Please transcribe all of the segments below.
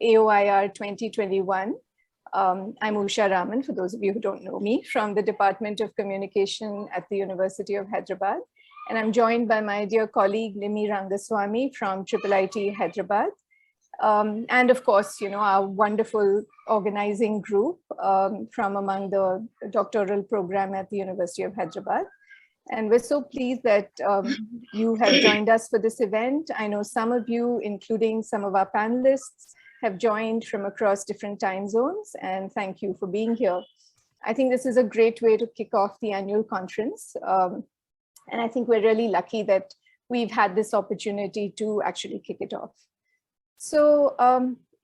AoIR 2021. I'm Usha Raman, for those of you who don't know me, from the Department of Communication at the University of Hyderabad. And I'm joined by my dear colleague, Nimi Rangaswamy from IIIT-Hyderabad. And of course, our wonderful organizing group from among the doctoral program at the University of Hyderabad. And we're so pleased that you have joined us for this event. I know some of you, including some of our panelists, have joined from across different time zones, and thank you for being here. I think this is a great way to kick off the annual conference. And I think we're really lucky that we've had this opportunity to actually kick it off. So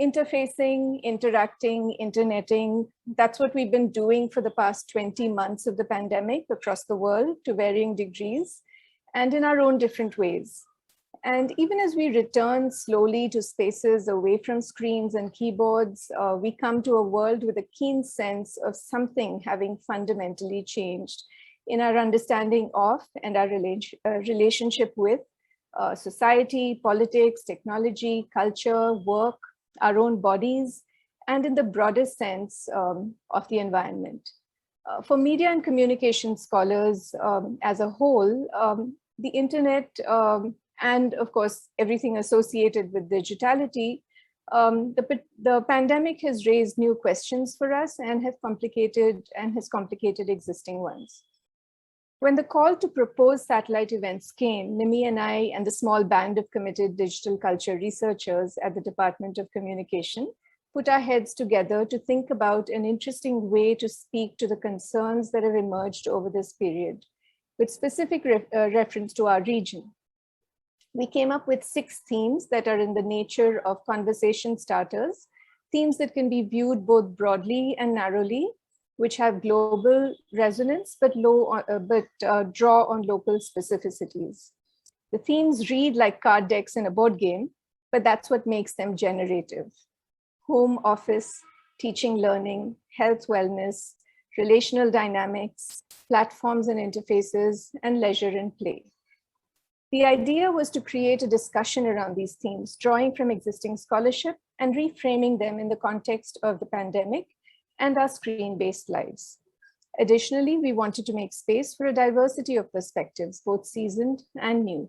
interfacing, interacting, interneting, that's what we've been doing for the past 20 months of the pandemic across the world to varying degrees and in our own different ways. And even as we return slowly to spaces away from screens and keyboards, we come to a world with a keen sense of something having fundamentally changed in our understanding of and our relationship with society, politics, technology, culture, work, our own bodies, and in the broader sense of the environment. For media and communication scholars as a whole, the internet and of course, everything associated with digitality, the pandemic has raised new questions for us and has complicated existing ones. When the call to propose satellite events came, Nimi and I and the small band of committed digital culture researchers at the Department of Communication put our heads together to think about an interesting way to speak to the concerns that have emerged over this period, with specific reference to our region. We came up with 6 themes that are in the nature of conversation starters, themes that can be viewed both broadly and narrowly, which have global resonance, but draw on local specificities. The themes read like card decks in a board game, but that's what makes them generative. Home office, teaching, learning, health, wellness, relational dynamics, platforms and interfaces, and leisure and play. The idea was to create a discussion around these themes, drawing from existing scholarship and reframing them in the context of the pandemic and our screen-based lives. Additionally, we wanted to make space for a diversity of perspectives, both seasoned and new.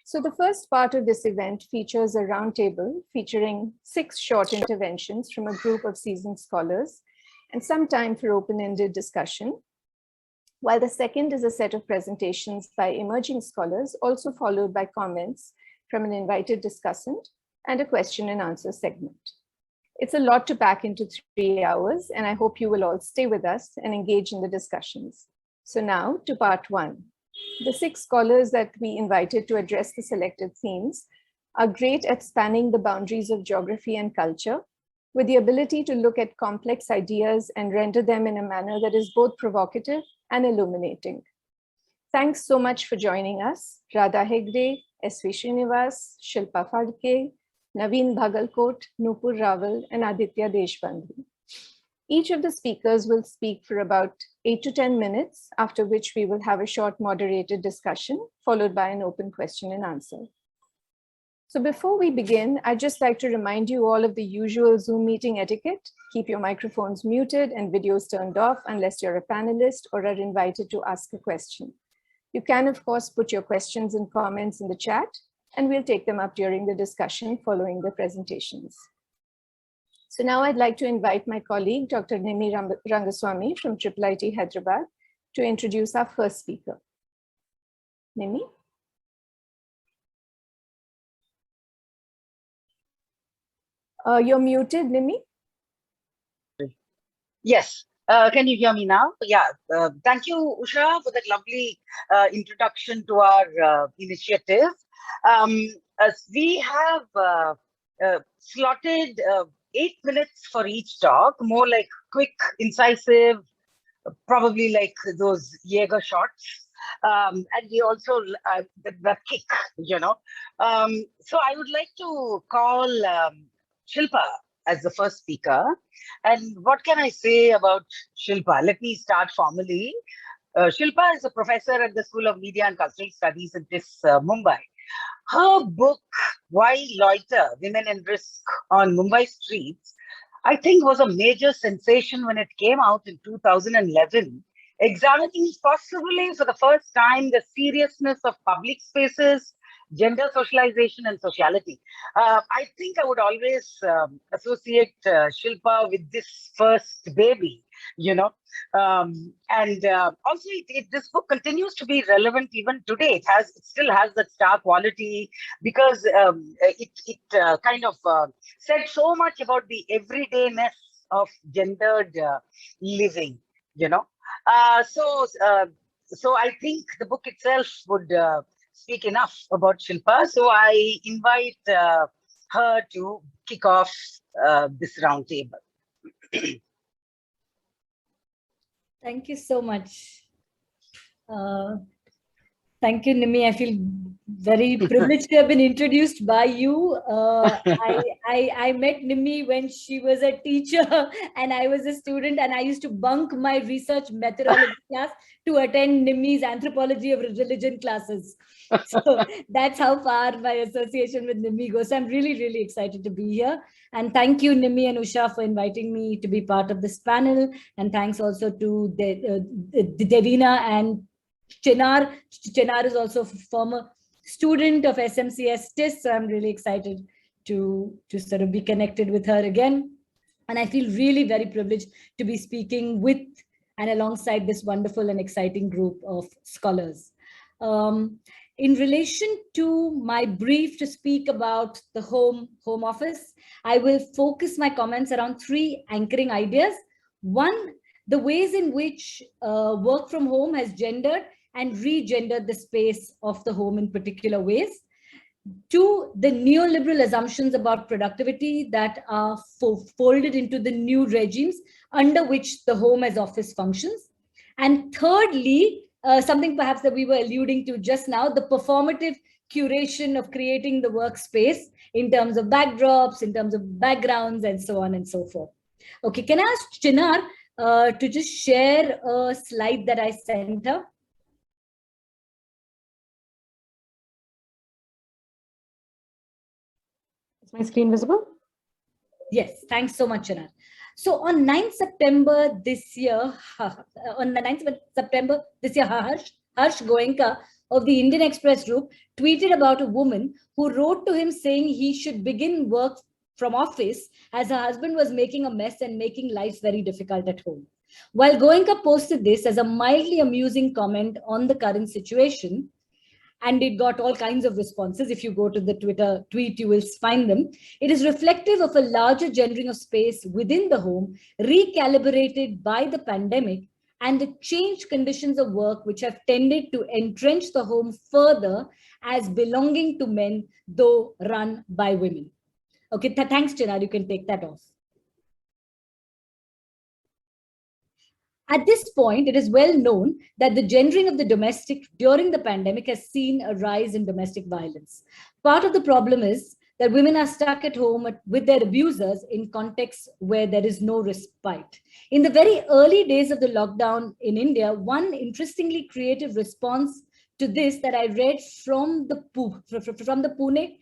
So the first part of this event features a roundtable featuring 6 short interventions from a group of seasoned scholars and some time for open-ended discussion, while the second is a set of presentations by emerging scholars, also followed by comments from an invited discussant and a question and answer segment. It's a lot to pack into 3 hours, and I hope you will all stay with us and engage in the discussions. So now to part 1. The 6 scholars that we invited to address the selected themes are great at spanning the boundaries of geography and culture, with the ability to look at complex ideas and render them in a manner that is both provocative and illuminating. Thanks so much for joining us, Radhika Hegde, S.V. Srinivas, Shilpa Phadke, Naveen Bhagal, Nupur Raval, and Aditya Deshbandhu. Each of the speakers will speak for about 8 to 10 minutes, after which we will have a short moderated discussion, followed by an open question and answer. So before we begin, I'd just like to remind you all of the usual Zoom meeting etiquette. Keep your microphones muted and videos turned off unless you're a panelist or are invited to ask a question. You can, of course, put your questions and comments in the chat, and we'll take them up during the discussion following the presentations. So now I'd like to invite my colleague, Dr. Nimi Rangaswamy from IIIT-Hyderabad, to introduce our first speaker. Nimi? You're muted, Nimi. Yes. Can you hear me now? Yeah. Thank you, Usha, for that lovely introduction to our initiative. We have slotted 8 minutes for each talk, more like quick, incisive, probably like those Jaeger shots. And we also, the kick, So I would like to call Shilpa as the first speaker. And what can I say about Shilpa? Let me start formally. Shilpa is a professor at the School of Media and Cultural Studies in Mumbai. Her book Why Loiter, Women in Risk on Mumbai streets, I think was a major sensation when it came out in 2011, examining possibly for the first time the seriousness of public spaces, gender socialization, and sociality. I think I would always associate Shilpa with this first baby, you know. And also, this book continues to be relevant even today. It still has that star quality because it kind of said so much about the everydayness of gendered living, you know. So I think the book itself would speak enough about Shilpa. So I invite her to kick off this roundtable. Thank you so much. Thank you, Nimi. I feel very privileged to have been introduced by you. I met Nimi when she was a teacher and I was a student, and I used to bunk my research methodology class to attend Nimi's anthropology of religion classes. So that's how far my association with Nimi goes. So I'm really, really excited to be here. And thank you, Nimi and Usha, for inviting me to be part of this panel. And thanks also to Devina and Chinar. Chinar is also a former student of SMCS TIS, so I'm really excited to sort of be connected with her again. And I feel really very privileged to be speaking with and alongside this wonderful and exciting group of scholars. In relation to my brief to speak about the home office, I will focus my comments around three anchoring ideas. One, the ways in which work from home has gendered and regendered the space of the home in particular ways. Two, the neoliberal assumptions about productivity that are folded into the new regimes under which the home as office functions. And thirdly, something perhaps that we were alluding to just now, the performative curation of creating the workspace in terms of backdrops, in terms of backgrounds, and so on and so forth. Okay, can I ask Chinar to just share a slide that I sent her? Is my screen visible? Yes, thanks so much, Chinar. So on 9th September this year, Harsh Goenka of the Indian Express Group tweeted about a woman who wrote to him saying he should begin work from office as her husband was making a mess and making life very difficult at home. While Goenka posted this as a mildly amusing comment on the current situation, and it got all kinds of responses. If you go to the Twitter tweet, you will find them. It is reflective of a larger gendering of space within the home, recalibrated by the pandemic and the changed conditions of work, which have tended to entrench the home further as belonging to men, though run by women. Okay, thanks, Chinar. You can take that off. At this point, it is well known that the gendering of the domestic during the pandemic has seen a rise in domestic violence. Part of the problem is that women are stuck at home with their abusers in contexts where there is no respite. In the very early days of the lockdown in India, one interestingly creative response to this that I read from the Pune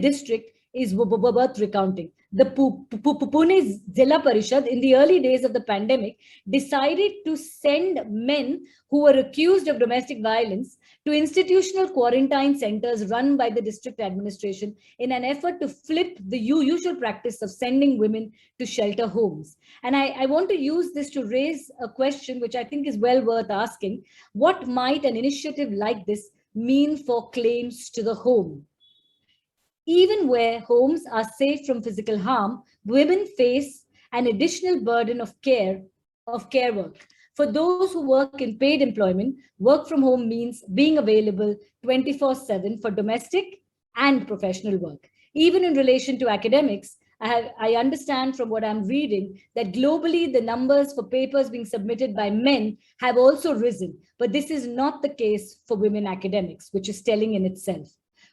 district is birth recounting. The Pune Zilla Parishad in the early days of the pandemic decided to send men who were accused of domestic violence to institutional quarantine centers run by the district administration in an effort to flip the usual practice of sending women to shelter homes. And I want to use this to raise a question which I think is well worth asking. What might an initiative like this mean for claims to the home? Even where homes are safe from physical harm, women face an additional burden of care work. For those who work in paid employment, work from home means being available 24/7 for domestic and professional work. Even in relation to academics, I understand from what I'm reading that globally the numbers for papers being submitted by men have also risen, but this is not the case for women academics, which is telling in itself.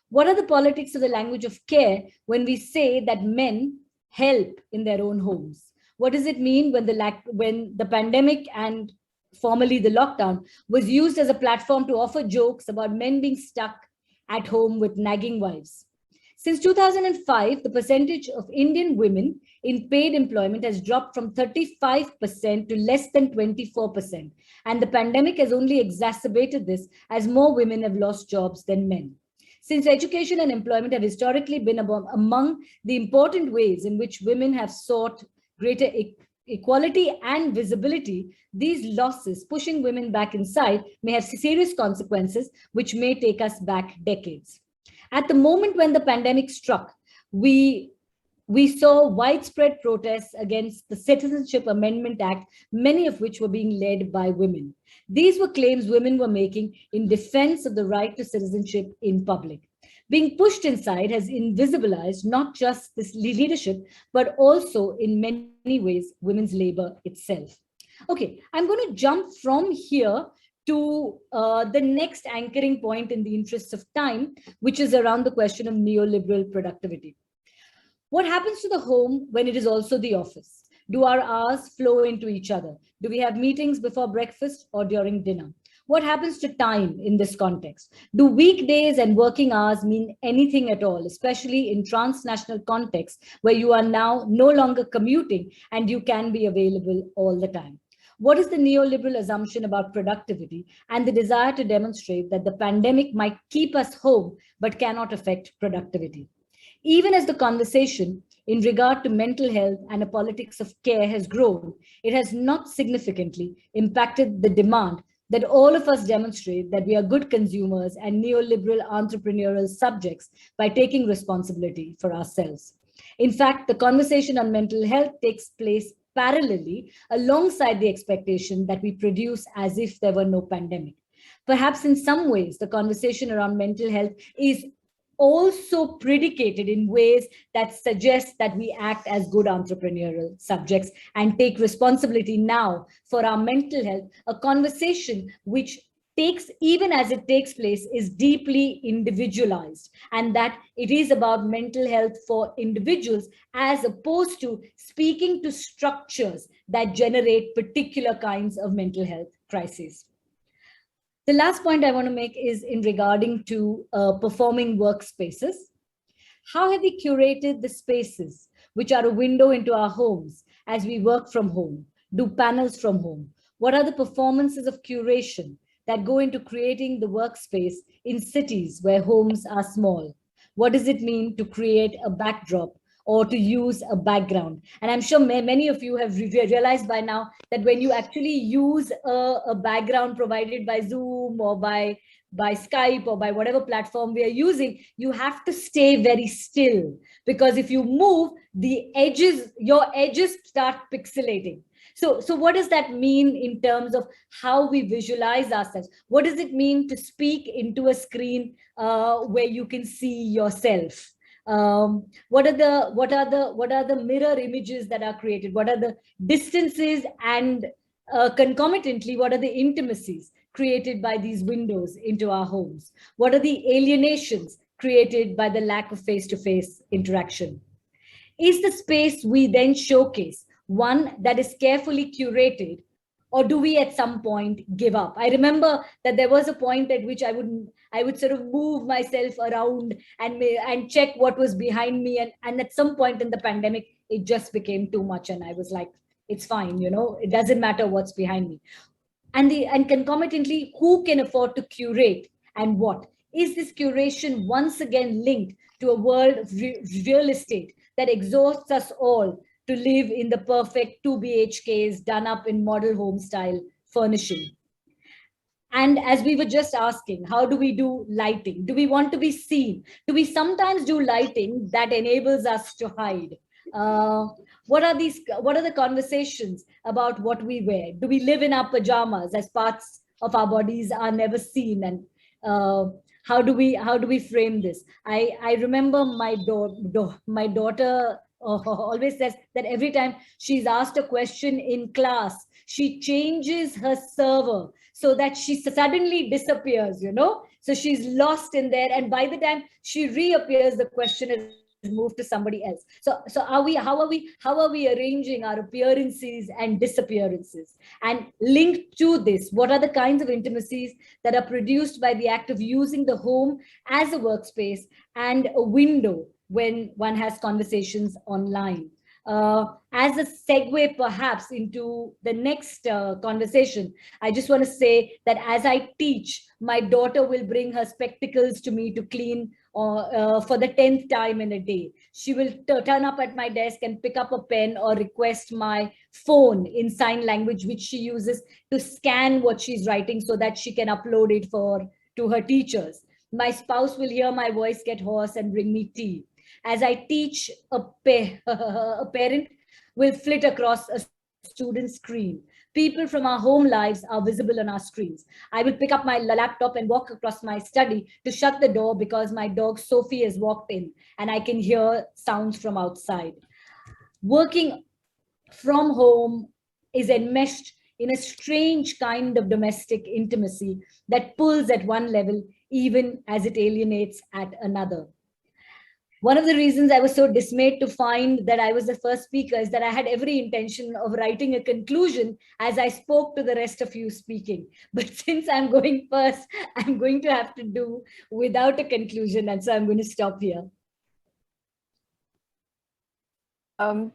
What are the politics of the language of care when we say that men help in their own homes? What does it mean when the pandemic and formerly the lockdown was used as a platform to offer jokes about men being stuck at home with nagging wives? Since 2005, the percentage of Indian women in paid employment has dropped from 35% to less than 24%. And the pandemic has only exacerbated this as more women have lost jobs than men. Since education and employment have historically been among the important ways in which women have sought greater equality and visibility, these losses pushing women back inside may have serious consequences which may take us back decades. At the moment when the pandemic struck, we saw widespread protests against the Citizenship Amendment Act, many of which were being led by women. These were claims women were making in defense of the right to citizenship in public. Being pushed inside has invisibilized not just this leadership, but also in many ways, women's labor itself. Okay, I'm going to jump from here to the next anchoring point in the interests of time, which is around the question of neoliberal productivity. What happens to the home when it is also the office? Do our hours flow into each other? Do we have meetings before breakfast or during dinner? What happens to time in this context? Do weekdays and working hours mean anything at all, especially in transnational contexts where you are now no longer commuting and you can be available all the time? What is the neoliberal assumption about productivity and the desire to demonstrate that the pandemic might keep us home but cannot affect productivity? Even as the conversation in regard to mental health and a politics of care has grown, it has not significantly impacted the demand that all of us demonstrate that we are good consumers and neoliberal entrepreneurial subjects by taking responsibility for ourselves. In fact, the conversation on mental health takes place parallelly alongside the expectation that we produce as if there were no pandemic. Perhaps in some ways, the conversation around mental health is also predicated in ways that suggest that we act as good entrepreneurial subjects and take responsibility now for our mental health, a conversation which takes, even as it takes place, is deeply individualized, and that it is about mental health for individuals as opposed to speaking to structures that generate particular kinds of mental health crises. The last point I want to make is in regarding to performing workspaces. How have we curated the spaces which are a window into our homes as we work from home, do panels from home? What are the performances of curation that go into creating the workspace in cities where homes are small? What does it mean to create a backdrop or to use a background? And I'm sure many of you have realized by now that when you actually use a background provided by Zoom or by Skype or by whatever platform we are using, you have to stay very still, because if you move, the edges, your edges start pixelating. So what does that mean in terms of how we visualize ourselves? What does it mean to speak into a screen where you can see yourself? What are the mirror images that are created? What are the distances, and concomitantly, what are the intimacies created by these windows into our homes? What are the alienations created by the lack of face-to-face interaction? Is the space we then showcase one that is carefully curated, or do we at some point give up? I remember that there was a point at which I would sort of move myself around and check what was behind me. And at some point in the pandemic, it just became too much. And I was like, it's fine, you know, it doesn't matter what's behind me. And concomitantly, who can afford to curate and what? Is this curation once again linked to a world of real estate that exhausts us all to live in the perfect 2 BHKs done up in model home style furnishing? And as we were just asking, how do we do lighting? Do we want to be seen? Do we sometimes do lighting that enables us to hide? What are the conversations about what we wear? Do we live in our pajamas as parts of our bodies are never seen? And how do we frame this? I remember my daughter always says that every time she's asked a question in class, she changes her server so that she suddenly disappears, you know? So she's lost in there, and by the time she reappears, the question is moved to somebody else. So how are we arranging our appearances and disappearances? And linked to this, what are the kinds of intimacies that are produced by the act of using the home as a workspace and a window when one has conversations online. As a segue perhaps into the next conversation, I just want to say that as I teach, my daughter will bring her spectacles to me to clean for the 10th time in a day. She will turn up at my desk and pick up a pen or request my phone in sign language, which she uses to scan what she's writing so that she can upload it to her teachers. My spouse will hear my voice, get hoarse, and bring me tea. As I teach, a parent will flit across a student's screen. People from our home lives are visible on our screens. I will pick up my laptop and walk across my study to shut the door because my dog Sophie has walked in and I can hear sounds from outside. Working from home is enmeshed in a strange kind of domestic intimacy that pulls at one level even as it alienates at another. One of the reasons I was so dismayed to find that I was the first speaker is that I had every intention of writing a conclusion as I spoke to the rest of you speaking. But since I'm going first, I'm going to have to do without a conclusion. And so I'm going to stop here.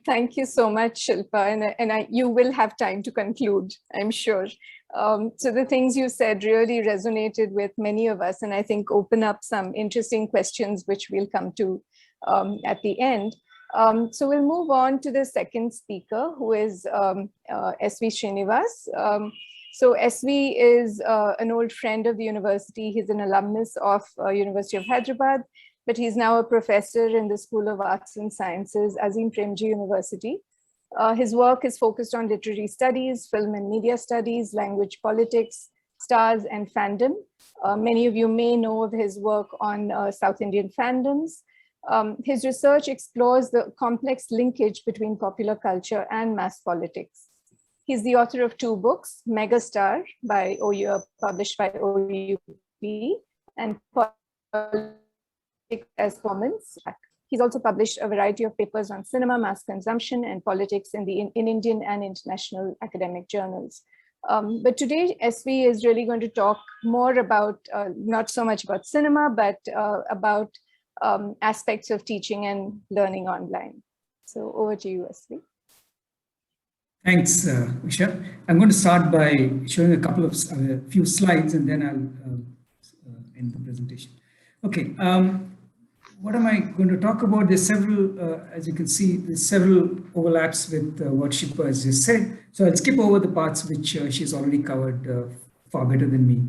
Thank you so much, Shilpa. And you will have time to conclude, I'm sure. So the things you said really resonated with many of us, and I think open up some interesting questions, which we'll come to at the end. So we'll move on to the second speaker, who is SV Srinivas. So SV is an old friend of the university. He's an alumnus of University of Hyderabad, but he's now a professor in the School of Arts and Sciences, Azim Premji University. His work is focused on literary studies, film and media studies, language politics, stars, and fandom. Many of you may know of his work on South Indian fandoms. His research explores the complex linkage between popular culture and mass politics. He's the author of 2 books, Megastar by OUR, published by OUP, and Politics as Commons. He's also published a variety of papers on cinema, mass consumption, and politics in Indian and international academic journals. But today, SV is really going to talk more about, not so much about cinema, but about aspects of teaching and learning online. So over to you, SV. Thanks, Usha. I'm going to start by showing a few slides, and then I'll end the presentation. Okay. What am I going to talk about? There's several, as you can see, there's several overlaps with what Shilpa has just said. So I'll skip over the parts which she's already covered far better than me.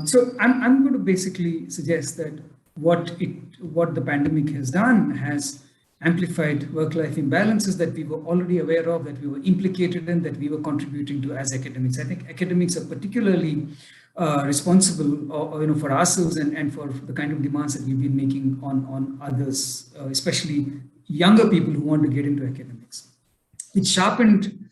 So I'm going to basically suggest that what the pandemic has done has amplified work-life imbalances that we were already aware of, that we were implicated in, that we were contributing to as academics. I think academics are particularly responsible for ourselves and for the kind of demands that we've been making on others, especially younger people who want to get into academics. It sharpened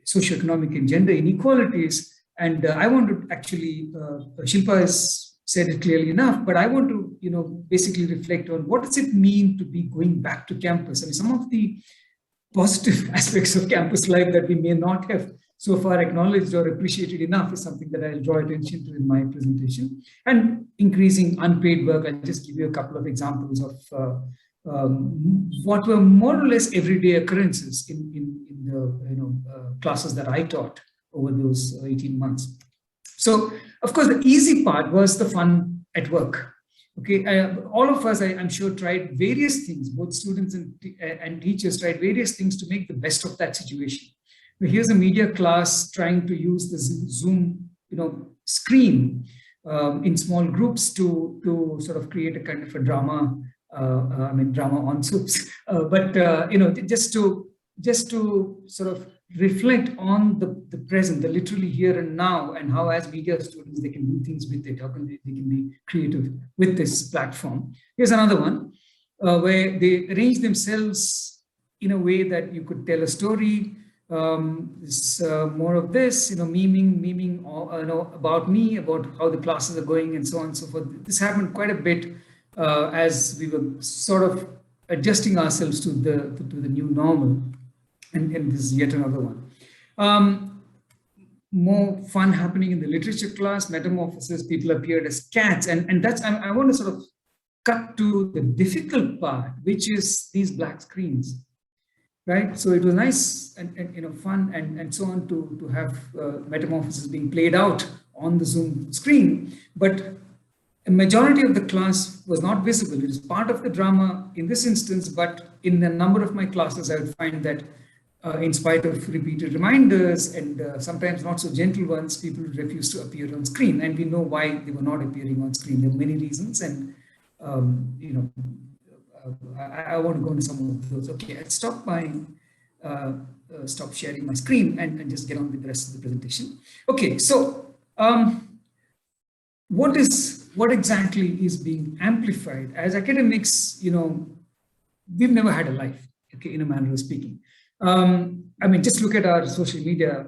socioeconomic and gender inequalities. And I want to actually, Shilpa has said it clearly enough, but I want to, basically reflect on what does it mean to be going back to campus. I mean, some of the positive aspects of campus life that we may not have so far acknowledged or appreciated enough is something that I'll draw attention to in my presentation. And increasing unpaid work, I'll just give you a couple of examples of what were more or less everyday occurrences in the classes that I taught over those 18 months. So, of course, the easy part was the fun at work. Okay, all of us, I'm sure, tried various things. Both students and teachers tried various things to make the best of that situation. Here's a media class trying to use the Zoom, screen in small groups to sort of create a kind of a drama. Drama on soups, but just to sort of reflect on the present, the literally here and now, and how as media students they can do things with it, how can they can be creative with this platform. Here's another one where they arrange themselves in a way that you could tell a story. More of this, memeing about me, about how the classes are going, and so on and so forth. This happened quite a bit as we were sort of adjusting ourselves to the new normal, and this is yet another one. more fun happening in the literature class, metamorphosis, people appeared as cats. And that's, I want to sort of cut to the difficult part, which is these black screens, right? So it was nice and fun and so on to have metamorphosis being played out on the Zoom screen, but a majority of the class was not visible. It is part of the drama in this instance, but in a number of my classes, I would find that in spite of repeated reminders and sometimes not so gentle ones, people refused to appear on screen. And we know why they were not appearing on screen. There are many reasons. And, I want to go into some of those. Okay, I'll stop sharing my screen and just get on with the rest of the presentation. Okay, so what exactly is being amplified? As academics, we've never had a life, okay, in a manner of speaking. I mean, just look at our social media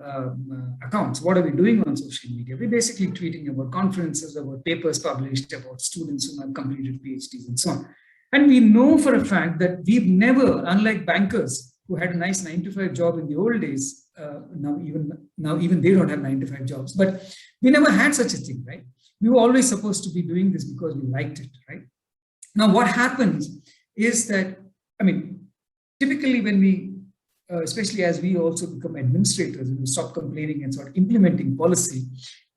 accounts. What are we doing on social media? We're basically tweeting about conferences, about papers published, about students who have completed PhDs and so on. And we know for a fact that we've never, unlike bankers who had a nice 9-to-5 job in the old days, now even they don't have 9-to-5 jobs, but we never had such a thing, right? We were always supposed to be doing this because we liked it, right? Now, what happens is that, I mean, typically when we, especially as we also become administrators and we stop complaining and start implementing policy,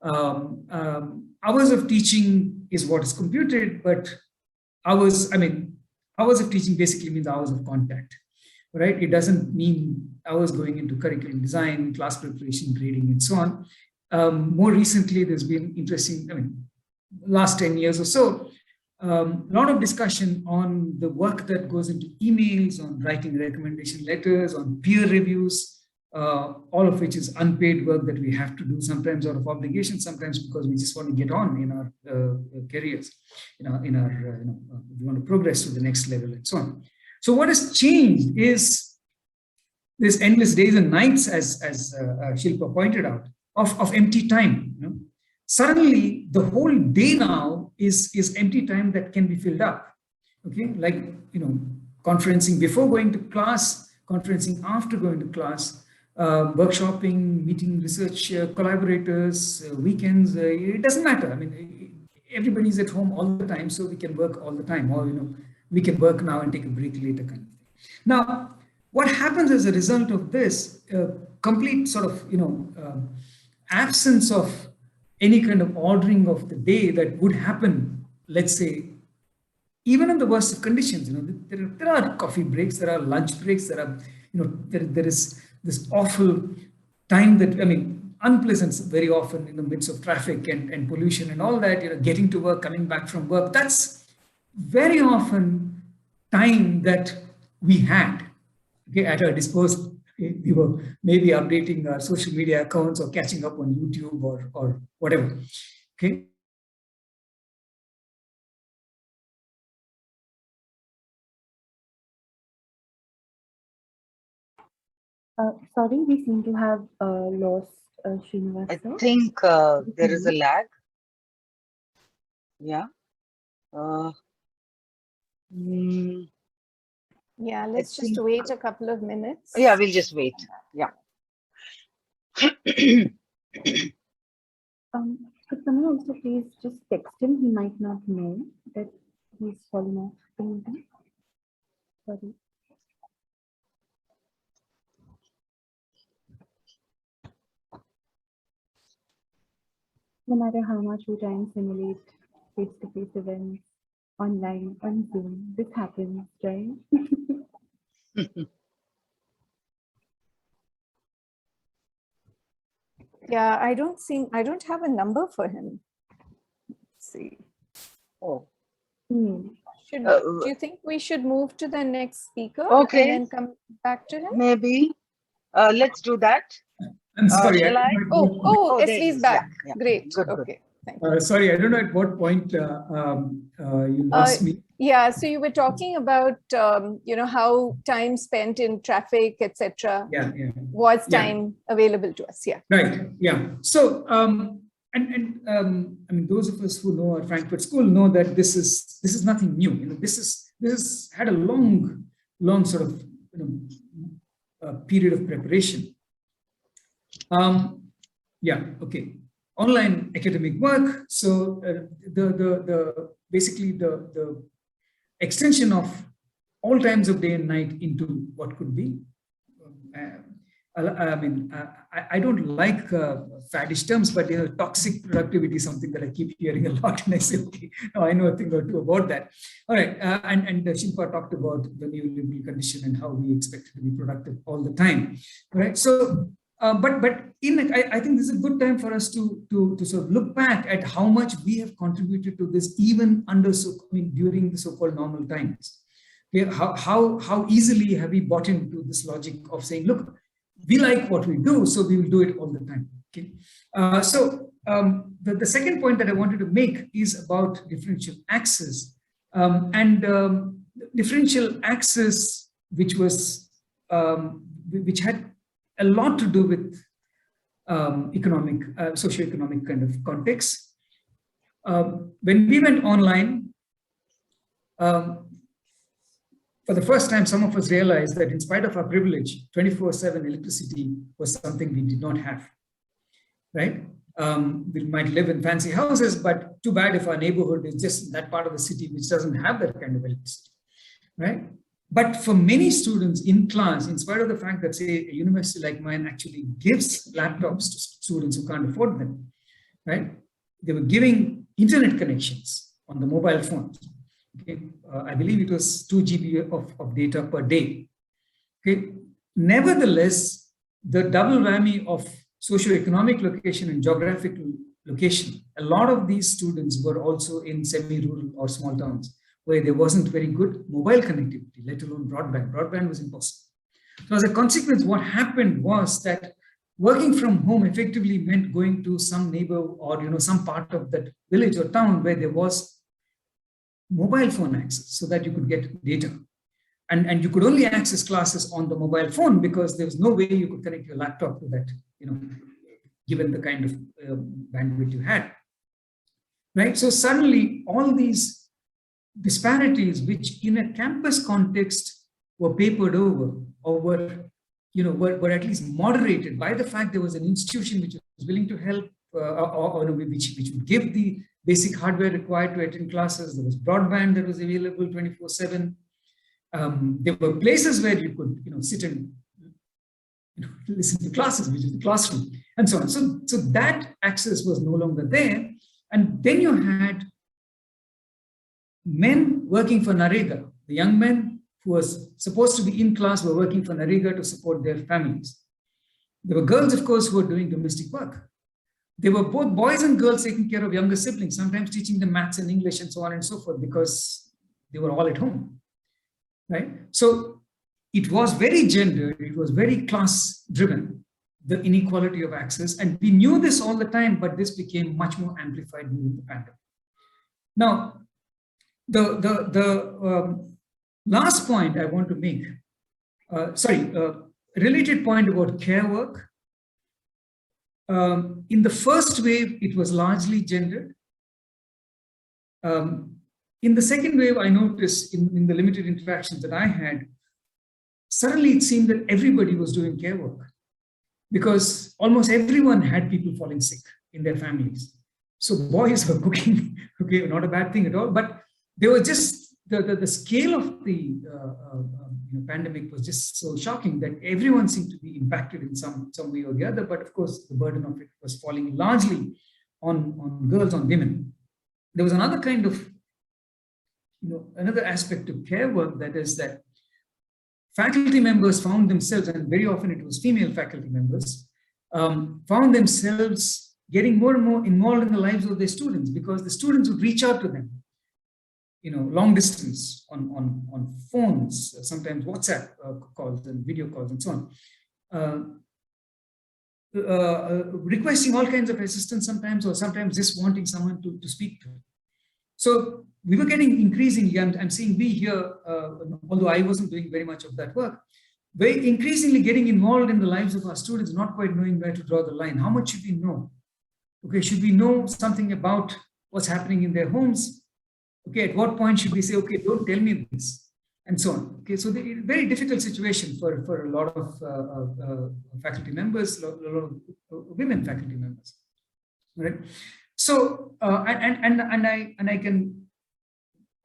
hours of teaching is what is computed, but hours of teaching basically means hours of contact, right? It doesn't mean hours going into curriculum design, class preparation, grading, and so on. More recently, there's been interesting, last 10 years or so, a lot of discussion on the work that goes into emails, on writing recommendation letters, on peer reviews, all of which is unpaid work that we have to do, sometimes out of obligation, sometimes because we just want to get on in our careers, we want to progress to the next level and so on. So what has changed is this endless days and nights, as Shilpa pointed out, of empty time. Suddenly, the whole day now is empty time that can be filled up. Okay, like conferencing before going to class, conferencing after going to class, workshopping, meeting research collaborators, weekends. It doesn't matter. I mean, everybody's at home all the time, so we can work all the time, or we can work now and take a break later, kind of thing. Now, what happens as a result of this complete sort of absence of any kind of ordering of the day that would happen, let's say, even in the worst of conditions, there are coffee breaks, there are lunch breaks, there are, there is this awful time that, unpleasant very often in the midst of traffic and pollution and all that, getting to work, coming back from work. That's very often time that we had, okay, at our disposal. We were maybe updating our social media accounts or catching up on YouTube or whatever, okay? Sorry, we seem to have lost Srinivas. I think there is a lag. Yeah. Yeah, let's just wait a couple of minutes. Yeah, we'll just wait. Yeah. Could someone also please just text him? He might not know that he's fallen off the meeting. Sorry. No matter how much we try and simulate face-to-face events online on Zoom, this happens, right? Yeah, I don't have a number for him. Let's see. Oh. Do you think we should move to the next speaker? Okay. And then come back to him? Maybe. Let's do that. I'm sorry. Shall I? Leslie's back. Yeah. Great. Good. Okay. Thank you. Sorry, I don't know at what point you lost me. Yeah, so you were talking about how time spent in traffic, etc. Yeah. Was time available to us? Yeah. Right. Yeah. So those of us who know our Frankfurt School know that this is nothing new. This is had a long sort of period of preparation. Yeah, okay. Online academic work. So basically the extension of all times of day and night into what could be. I don't like faddish terms, but toxic productivity is something that I keep hearing a lot, and I say, okay, no, I know a thing or two about that. All right, and Shilpa talked about the neoliberal condition and how we expect to be productive all the time. All right, so I think this is a good time for us to sort of look back at how much we have contributed to this, even during the so-called normal times. Okay, how easily have we bought into this logic of saying, look, we like what we do, so we will do it all the time. Okay. The second point that I wanted to make is about differential access, differential access, which had a lot to do with socioeconomic kind of context. When we went online, for the first time, some of us realized that in spite of our privilege, 24/7 electricity was something we did not have, right? We might live in fancy houses, but too bad if our neighborhood is just that part of the city which doesn't have that kind of electricity, right? But for many students in class, in spite of the fact that, say, a university like mine actually gives laptops to students who can't afford them, right? They were giving internet connections on the mobile phones. Okay. I believe it was 2 GB of data per day. Okay. Nevertheless, the double whammy of socioeconomic location and geographical location, a lot of these students were also in semi-rural or small towns where there wasn't very good mobile connectivity, let alone broadband. Broadband was impossible. So as a consequence, what happened was that working from home effectively meant going to some neighbor or some part of that village or town where there was mobile phone access so that you could get data. And you could only access classes on the mobile phone because there was no way you could connect your laptop to that, given the kind of bandwidth you had. Right? So suddenly all these disparities, which in a campus context were papered over or were at least moderated by the fact there was an institution which was willing to help which would give the basic hardware required to attend classes. There was broadband that was available 24/7. There were places where you could, sit and listen to classes, which is the classroom, and so on. So that access was no longer there. And then you had men working for Narega. The young men who was supposed to be in class were working for Narega to support their families. There were girls, of course, who were doing domestic work. They were both boys and girls taking care of younger siblings, sometimes teaching them maths and English and so on and so forth, because they were all at home, right? So it was very gendered, it was very class driven, the inequality of access. And we knew this all the time, but this became much more amplified during the pandemic. Now, the last point I want to make, related point about care work. In the first wave, it was largely gendered. In the second wave, I noticed in the limited interactions that I had, suddenly it seemed that everybody was doing care work because almost everyone had people falling sick in their families. So boys were cooking, okay, not a bad thing at all, but they were just, the scale of the pandemic was just so shocking that everyone seemed to be impacted in some way or the other. But of course, the burden of it was falling largely on girls, on women. There was another kind of, another aspect of care work, that is that faculty members found themselves, and very often it was female faculty members, found themselves getting more and more involved in the lives of their students because the students would reach out to them. Long distance on phones, sometimes WhatsApp calls and video calls and so on, requesting all kinds of assistance sometimes, or sometimes just wanting someone to speak to. So we were getting increasingly, I'm seeing we here, although I wasn't doing very much of that work, very increasingly getting involved in the lives of our students, not quite knowing where to draw the line. How much should we know? Okay, should we know something about what's happening in their homes? Okay, at what point should we say, okay, don't tell me this? and so on. Okay, so the very difficult situation for a lot of faculty members, a lot of women faculty members, right? So and I can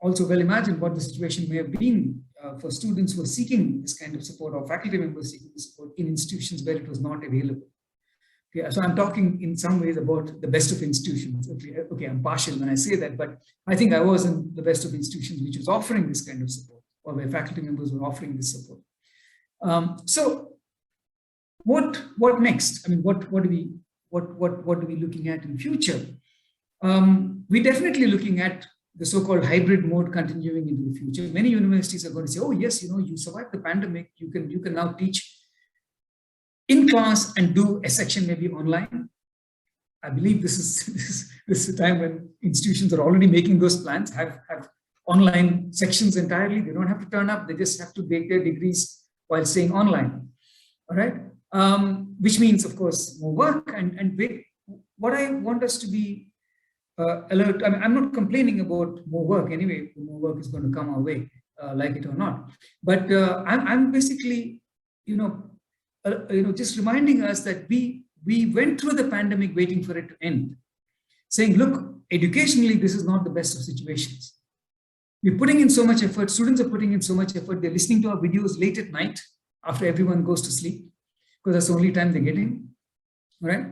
also well imagine what the situation may have been for students who are seeking this kind of support, or faculty members seeking this support in institutions where it was not available. Okay, so I'm talking in some ways about the best of institutions. Okay, I'm partial when I say that, but I think I was in the best of institutions which was offering this kind of support, or where faculty members were offering this support. So what next? I mean, what are we looking at in future? We're definitely looking at the so-called hybrid mode continuing into the future. Many universities are going to say, oh yes, you survived the pandemic, you can now teach in class and do a section maybe online. I believe this is a time when institutions are already making those plans, have online sections entirely. They don't have to turn up, they just have to make their degrees while staying online. All right, which means, of course, more work. And what I want us to be alert. I mean, I'm not complaining about more work anyway. More work is going to come our way, like it or not. But I'm basically, just reminding us that we went through the pandemic waiting for it to end, saying, look, educationally, this is not the best of situations. We're putting in so much effort. Students are putting in so much effort. They're listening to our videos late at night after everyone goes to sleep, because that's the only time they get in. All right.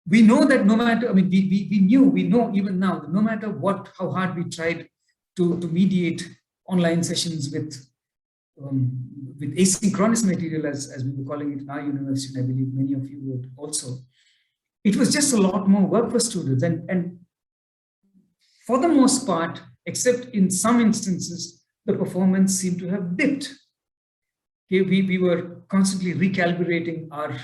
We know that no matter, I mean, we know even now that no matter how hard we tried to mediate online sessions with asynchronous material, as we were calling it in our university, and I believe many of you would also, it was just a lot more work for students. And for the most part, except in some instances, the performance seemed to have dipped. Okay, we were constantly recalibrating our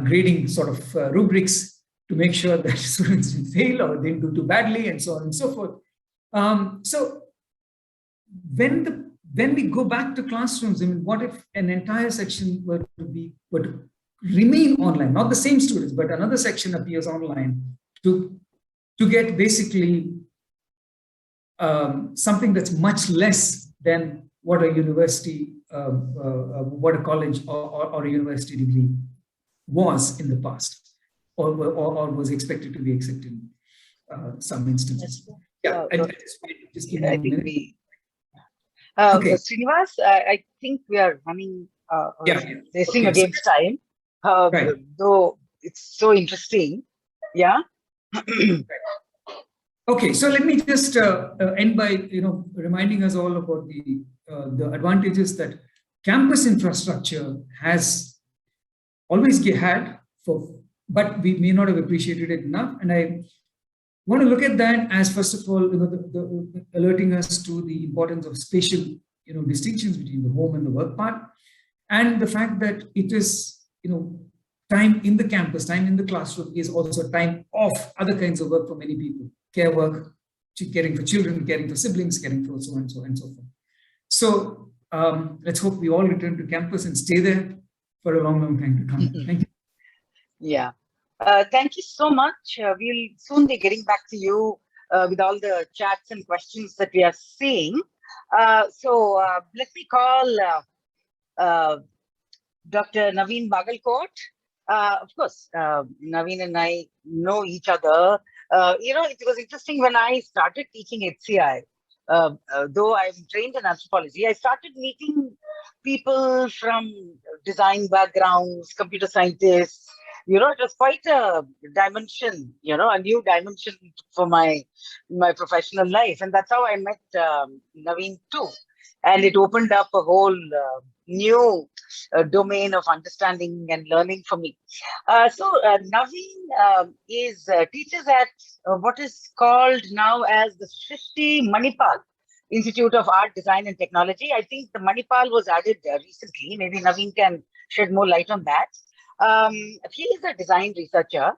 grading sort of rubrics to make sure that students didn't fail or didn't do too badly, and so on and so forth. So when we go back to classrooms, I mean, what if an entire section were to remain online, not the same students, but another section appears online to get basically something that's much less than what a university, what a college or a university degree was in the past, or was expected to be accepted in some instances. Yeah, just give me a minute. Okay. Srinivas, I think we are running racing against time, right. Though it's so interesting. Yeah. Okay, so let me just end by reminding us all about the advantages that campus infrastructure has always had, but we may not have appreciated it enough. And I want to look at that as, first of all, the alerting us to the importance of spatial distinctions between the home and the work part, and the fact that it is time in the campus, time in the classroom is also time of other kinds of work for many people. Care work, caring for children, caring for siblings, caring for so and so and so forth. So let's hope we all return to campus and stay there for a long, long time to come. Thank you. Yeah. Thank you so much. We'll soon be getting back to you with all the chats and questions that we are seeing. So let me call Dr. Naveen Bhagal. Of course, Naveen and I know each other. It was interesting when I started teaching HCI, though I'm trained in anthropology, I started meeting people from design backgrounds, computer scientists. It was quite a dimension, a new dimension for my professional life. And that's how I met Naveen too. And it opened up a whole new domain of understanding and learning for me. So Naveen teaches at what is called now as the Srishti Manipal Institute of Art, Design and Technology. I think the Manipal was added recently. Maybe Naveen can shed more light on that. He is a design researcher,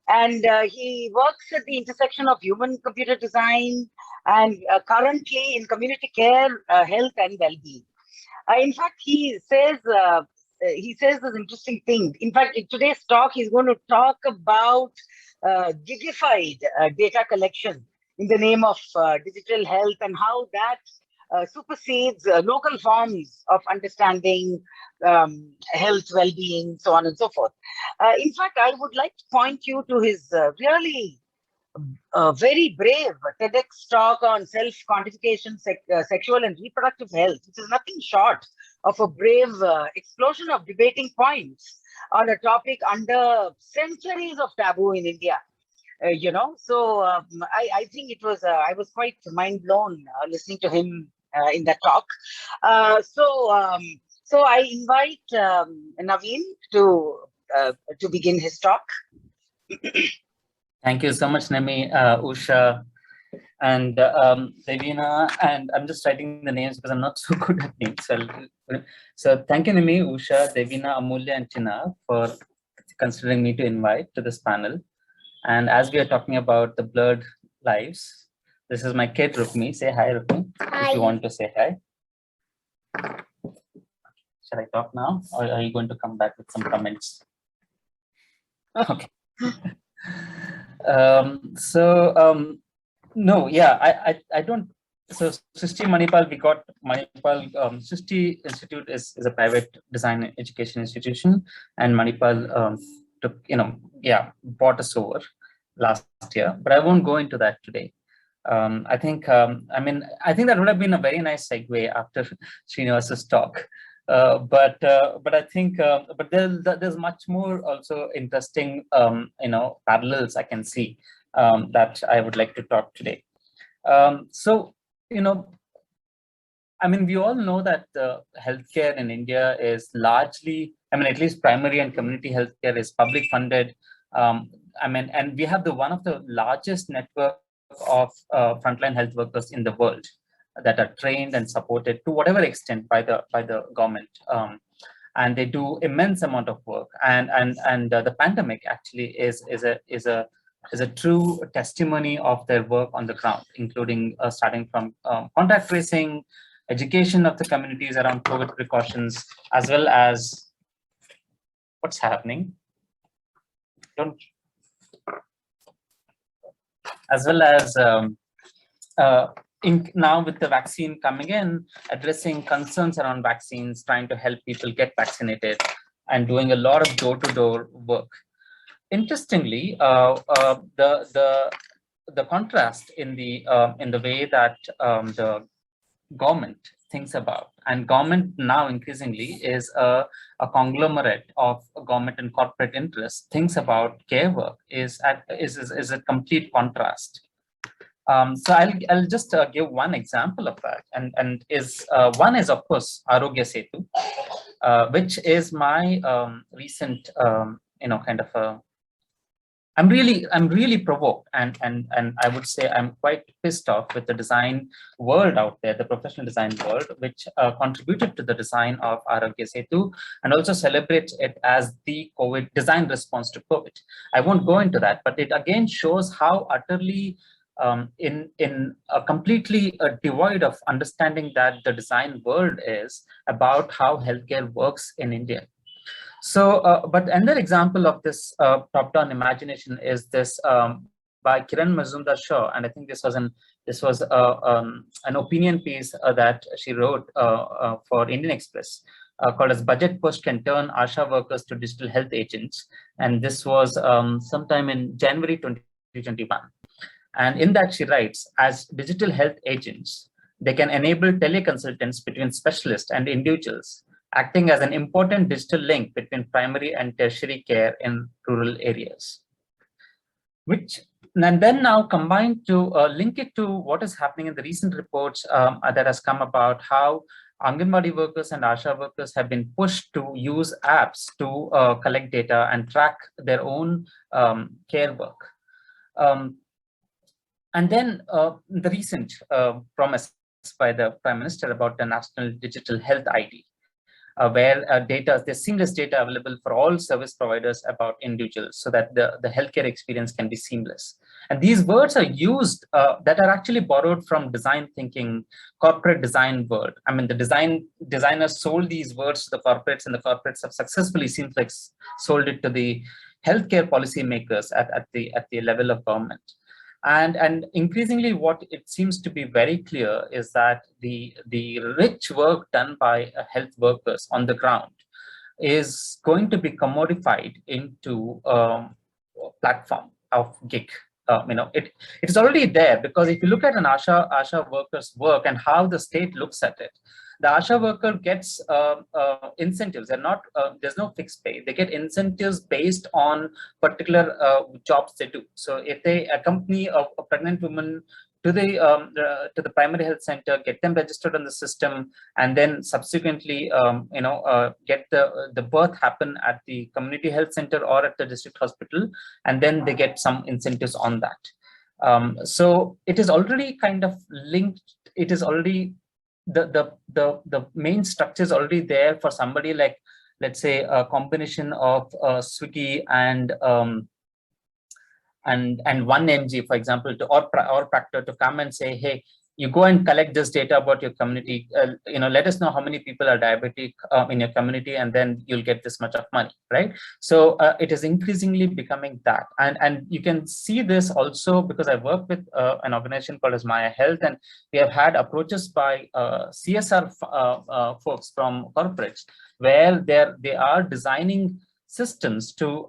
and he works at the intersection of human-computer design and currently in community care, health and well-being. In fact, he says this interesting thing. In fact, in today's talk, he's going to talk about gigified data collection in the name of digital health, and how that supersedes local forms of understanding health, well-being, so on and so forth. In fact, I would like to point you to his really very brave TEDx talk on self-quantification, sexual and reproductive health, which is nothing short of a brave explosion of debating points on a topic under centuries of taboo in India. So I think it was, I was quite mind blown listening to him in that talk. So I invite Naveen to begin his talk. Thank you so much, Nemi, Usha, and Devina, and I'm just writing the names because I'm not so good at names. So thank you, Nemi, Usha, Devina, Amulya, and Tina for considering me to invite to this panel. And as we are talking about the blurred lives, this is my kid, Rukmi. Say hi, Rukmi, hi. If you want to say hi. Shall I talk now, or are you going to come back with some comments? Okay. No, yeah, I don't. So Srishti Manipal, we got Manipal. Srishti Institute is a private design education institution, and Manipal took, brought us over last year. But I won't go into that today. I think that would have been a very nice segue after Srinivas's talk. But I think but there's much more also interesting parallels I can see that I would like to talk today. We all know that healthcare in India is largely, at least primary and community healthcare is public funded. And we have one of the largest network of frontline health workers in the world that are trained and supported to whatever extent by the government, and they do immense amount of work. And the pandemic actually is a true testimony of their work on the ground, including starting from contact tracing, education of the communities around COVID precautions, as well as what's happening. As well as now with the vaccine coming in, addressing concerns around vaccines, trying to help people get vaccinated, and doing a lot of door-to-door work. Interestingly, the contrast in the way that the government thinks about, and government now increasingly is a conglomerate of government and corporate interests, thinks about care work is a complete contrast. So I'll just give one example of that, and one is of course Arogya Setu, which is my recent I'm really provoked, and I would say I'm quite pissed off with the design world out there, the professional design world, which contributed to the design of Arogya Setu and also celebrates it as the COVID design response to COVID. I won't go into that, but it again shows how utterly in a completely devoid of understanding that the design world is about how healthcare works in India. So, but another example of this top-down imagination is this by Kiran Mazumdar-Shaw, and I think this was an opinion piece that she wrote for Indian Express called as "Budget Push Can Turn Asha Workers to Digital Health Agents," and this was sometime in January 2021. And in that she writes, as digital health agents, they can enable teleconsultants between specialists and individuals, acting as an important digital link between primary and tertiary care in rural areas. And then now combined to link it to what is happening in the recent reports that has come about how Anganwadi workers and Asha workers have been pushed to use apps to collect data and track their own care work. And then the recent promise by the Prime Minister about the National Digital Health ID, where there's seamless data available for all service providers about individuals so that the healthcare experience can be seamless. And these words are used that are actually borrowed from design thinking, corporate design world. I mean, the designers sold these words to the corporates, and the corporates have successfully, seems like, sold it to the healthcare policymakers at the level of government. And increasingly, what it seems to be very clear is that the rich work done by health workers on the ground is going to be commodified into platform of gig. It is already there, because if you look at an ASHA worker's work and how the state looks at it, the ASHA worker gets incentives. There's no fixed pay. They get incentives based on particular jobs they do. So if they accompany a pregnant woman to the primary health center, get them registered on the system, and then subsequently, get the birth happen at the community health center or at the district hospital, and then they get some incentives on that. So it is already kind of linked. It is already the main structure is already there for somebody like, let's say, a combination of Swiggy and 1mg, for example, or Proctor to come and say, hey, you go and collect this data about your community. Let us know how many people are diabetic in your community, and then you'll get this much of money, right? So it is increasingly becoming that, and you can see this also because I work with an organization called as Maya Health, and we have had approaches by CSR folks from corporates where they are designing systems or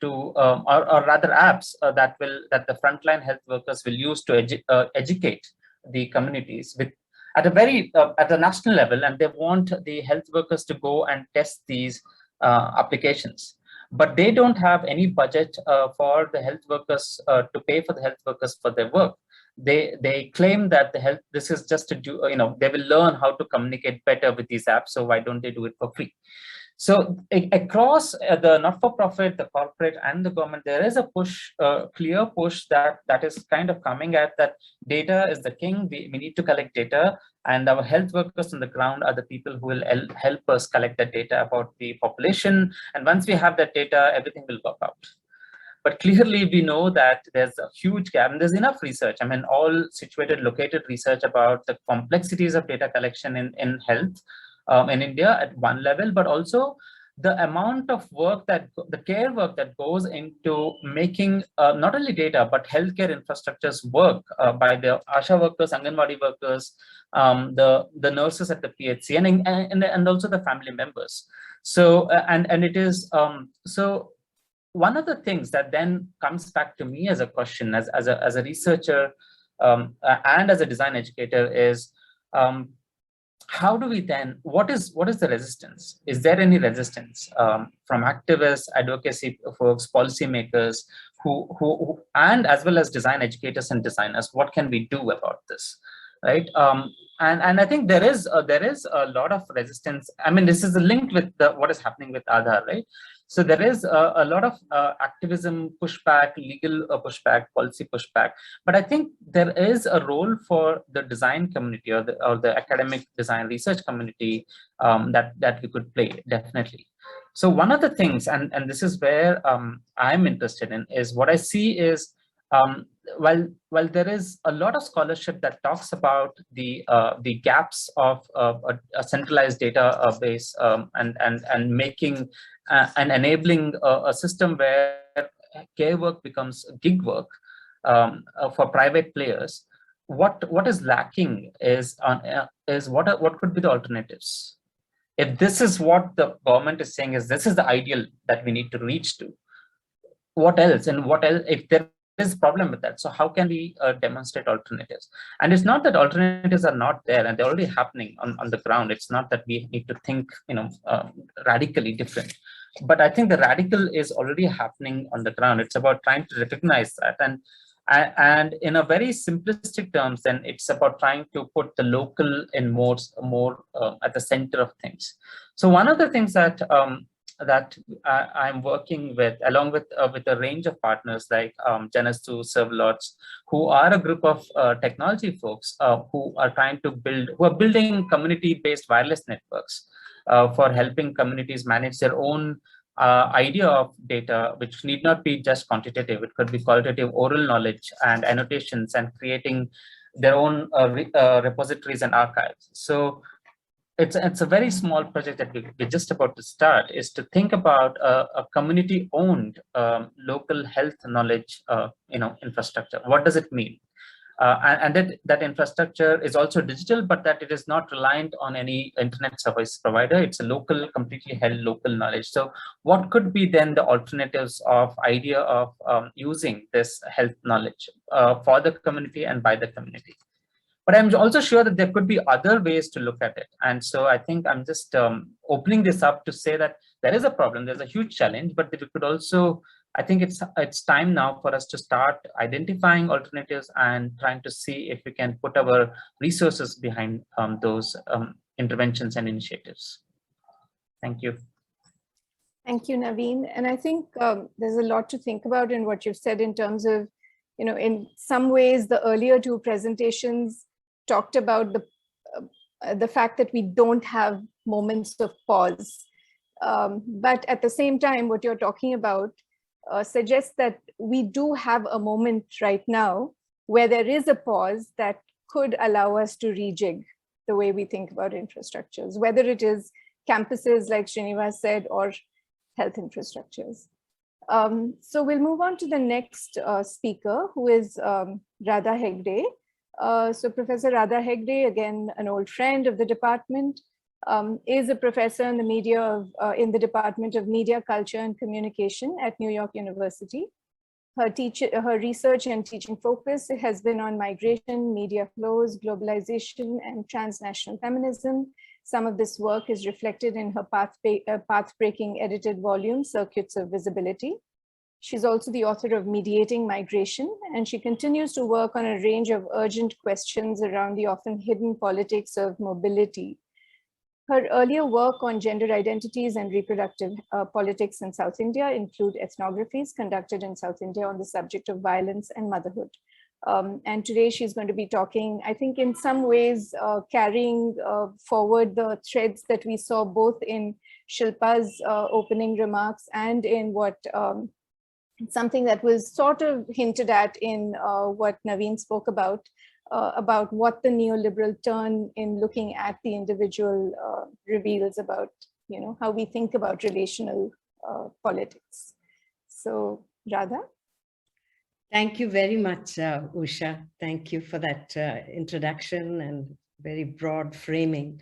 rather apps that the frontline health workers will use to educate the communities at a national level, and they want the health workers to go and test these applications. But they don't have any budget for the health workers to pay for the health workers for their work. They claim that this is just to do, they will learn how to communicate better with these apps, so why don't they do it for free? So across the not-for-profit, the corporate, and the government, there is a clear push that is kind of coming at that data is the king. We need to collect data, and our health workers on the ground are the people who will help us collect that data about the population. And once we have that data, everything will work out. But clearly, we know that there's a huge gap, and there's enough research. I mean, all situated, located research about the complexities of data collection in health. In India at one level, but also the amount of work the care work that goes into making not only data, but healthcare infrastructures work by the ASHA workers, Anganwadi workers, the nurses at the PHC, and also the family members. So, and it is, so one of the things that then comes back to me as a question, as a researcher and as a design educator is, how do we then, what is the resistance? Is there any resistance from activists, advocacy folks, policymakers, who and as well as design educators and designers? What can we do about this, right? And I think there is a lot of resistance. I mean, this is linked with what is happening with Aadhaar, right? So there is a lot of activism pushback, legal pushback, policy pushback. But I think there is a role for the design community or the academic design research community that we could play, definitely. So one of the things, and this is where I'm interested in, is what I see is, while there is a lot of scholarship that talks about the gaps of a centralized database and making and enabling a system where care work becomes gig work for private players, what is lacking is what could be the alternatives? If this is what the government is saying is this is the ideal that we need to reach to, what else? And what else if there is a problem with that? So how can we demonstrate alternatives? And it's not that alternatives are not there and they're already happening on the ground. It's not that we need to think radically different. But I think the radical is already happening on the ground. It's about trying to recognize that. And in a very simplistic terms, then it's about trying to put the local in more at the center of things. So one of the things that I'm working with, along with a range of partners like Genestu, Servlots, who are a group of technology folks who are building community-based wireless networks for helping communities manage their own idea of data, which need not be just quantitative. It could be qualitative oral knowledge and annotations and creating their own repositories and archives. So it's a very small project that we're just about to start, is to think about a community-owned local health knowledge infrastructure. What does it mean? And that infrastructure is also digital, but that it is not reliant on any internet service provider. It's a local, completely held local knowledge. So what could be then the alternatives of idea of using this health knowledge for the community and by the community? But I'm also sure that there could be other ways to look at it. And so I think I'm just opening this up to say that there is a problem, there's a huge challenge, but we could also, I think it's time now for us to start identifying alternatives and trying to see if we can put our resources behind those interventions and initiatives. Thank you. Thank you, Naveen. And I think there's a lot to think about in what you've said in terms of, in some ways, the earlier two presentations talked about the fact that we don't have moments of pause. But at the same time, what you're talking about suggests that we do have a moment right now where there is a pause that could allow us to rejig the way we think about infrastructures, whether it is campuses, like Srinivas said, or health infrastructures. So we'll move on to the next speaker, who is Radha Hegde. So Professor Radha Hegde, again, an old friend of the department, is a professor in the Department of Media, Culture and Communication at New York University. Her research and teaching focus has been on migration, media flows, globalization, and transnational feminism. Some of this work is reflected in her path-breaking edited volume, Circuits of Visibility. She's also the author of Mediating Migration, and she continues to work on a range of urgent questions around the often hidden politics of mobility. Her earlier work on gender identities and reproductive politics in South India include ethnographies conducted in South India on the subject of violence and motherhood. And today she's going to be talking, I think in some ways, carrying forward the threads that we saw both in Shilpa's opening remarks and in what something that was sort of hinted at in what Naveen spoke about what the neoliberal turn in looking at the individual reveals about, how we think about relational politics. So, Radha. Thank you very much, Usha. Thank you for that introduction and very broad framing.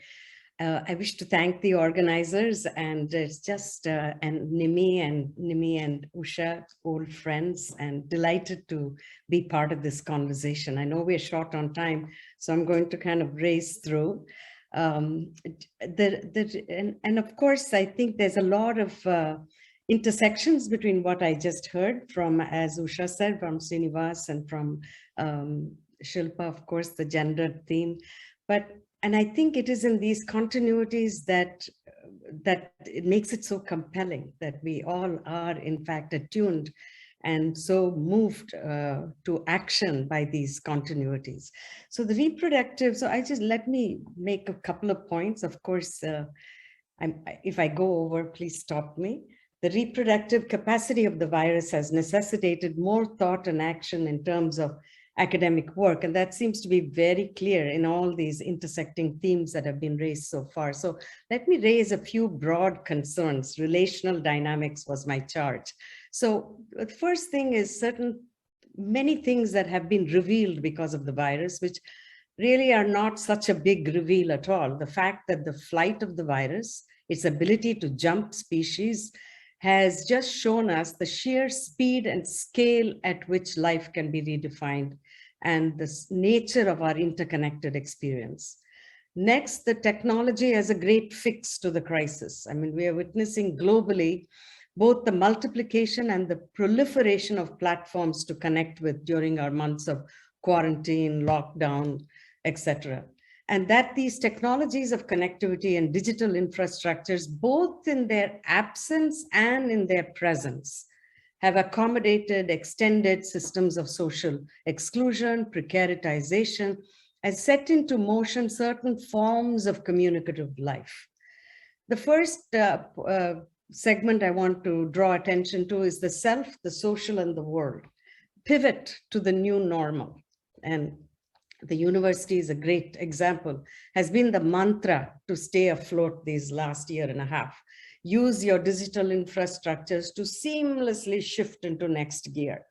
I wish to thank the organizers, and it's just and Nimi and Usha, old friends, and delighted to be part of this conversation. I know we're short on time, so I'm going to kind of race through. And of course, I think there's a lot of intersections between what I just heard from, as Usha said, from Srinivas and from Shilpa, of course, the gender theme. And I think it is in these continuities that it makes it so compelling, that we all are in fact attuned and so moved to action by these continuities. So the reproductive, let me make a couple of points. Of course, if I go over, please stop me. The reproductive capacity of the virus has necessitated more thought and action in terms of academic work. And that seems to be very clear in all these intersecting themes that have been raised so far. So let me raise a few broad concerns. Relational dynamics was my charge. So the first thing is many things that have been revealed because of the virus, which really are not such a big reveal at all. The fact that the flight of the virus, its ability to jump species, has just shown us the sheer speed and scale at which life can be redefined and the nature of our interconnected experience. Next, the technology as a great fix to the crisis. I mean, we are witnessing globally both the multiplication and the proliferation of platforms to connect with during our months of quarantine, lockdown, etc. And that these technologies of connectivity and digital infrastructures, both in their absence and in their presence, have accommodated extended systems of social exclusion, precaritization, and set into motion certain forms of communicative life. The first segment I want to draw attention to is the self, the social, and the world. Pivot to the new normal. And the university is a great example, has been the mantra to stay afloat these last year and a half. Use your digital infrastructures to seamlessly shift into next gear.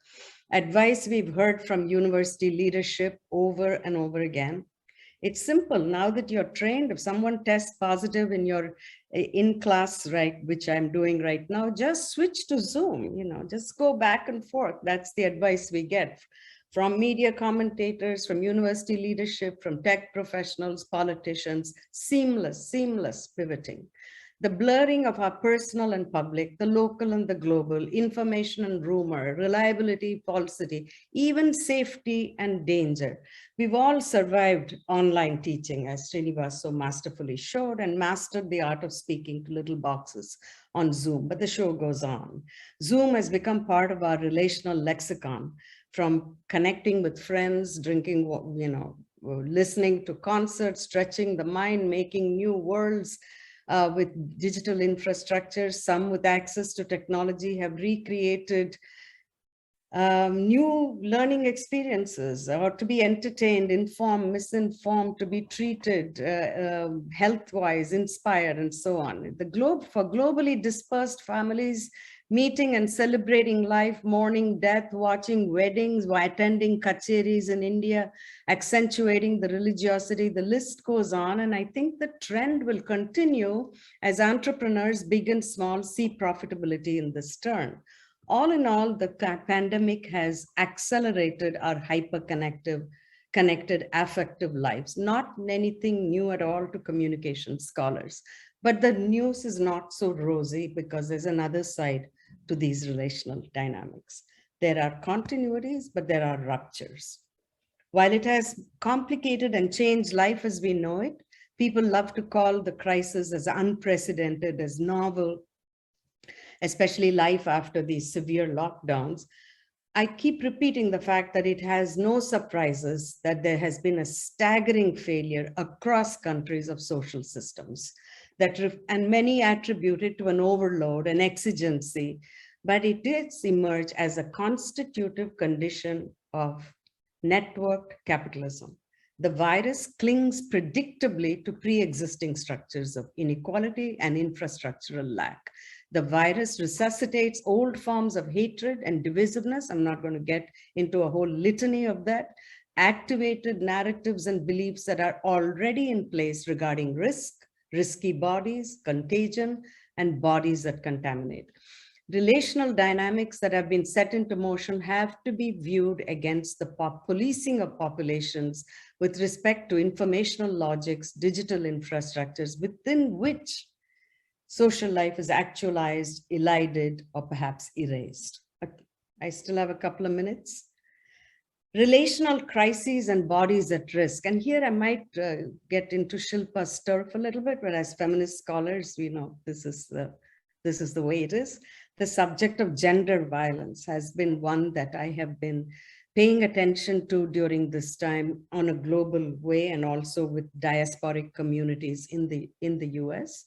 Advice we've heard from university leadership over and over again. It's simple. Now that you're trained, if someone tests positive in your in-class, right, which I'm doing right now, just switch to Zoom, just go back and forth. That's the advice we get from media commentators, from university leadership, from tech professionals, politicians, seamless pivoting. The blurring of our personal and public, the local and the global, information and rumor, reliability, falsity, even safety and danger. We've all survived online teaching, as Srinivas so masterfully showed, and mastered the art of speaking to little boxes on Zoom, but the show goes on. Zoom has become part of our relational lexicon, from connecting with friends, drinking, listening to concerts, stretching the mind, making new worlds, with digital infrastructure. Some with access to technology have recreated new learning experiences, or to be entertained, informed, misinformed, to be treated health-wise, inspired, and so on. For globally dispersed families, meeting and celebrating life, mourning death, watching weddings, attending kacheris in India, accentuating the religiosity, the list goes on. And I think the trend will continue as entrepreneurs, big and small, see profitability in this turn. All in all, the pandemic has accelerated our connected affective lives. Not anything new at all to communication scholars, but the news is not so rosy because there's another side to these relational dynamics. There are continuities, but there are ruptures. While it has complicated and changed life as we know it, people love to call the crisis as unprecedented, as novel, especially life after these severe lockdowns. I keep repeating the fact that it has no surprises that there has been a staggering failure across countries of social systems, and many attribute it to an overload, an exigency, but it did emerge as a constitutive condition of networked capitalism. The virus clings predictably to pre-existing structures of inequality and infrastructural lack. The virus resuscitates old forms of hatred and divisiveness. I'm not going to get into a whole litany of that. Activated narratives and beliefs that are already in place regarding risk, risky bodies, contagion, and bodies that contaminate. Relational dynamics that have been set into motion have to be viewed against the policing of populations with respect to informational logics, digital infrastructures within which social life is actualized, elided, or perhaps erased. I still have a couple of minutes. Relational crises and bodies at risk. And here I might get into Shilpa's turf a little bit, but as feminist scholars, we know this is the way it is. The subject of gender violence has been one that I have been paying attention to during this time on a global way, and also with diasporic communities in the US.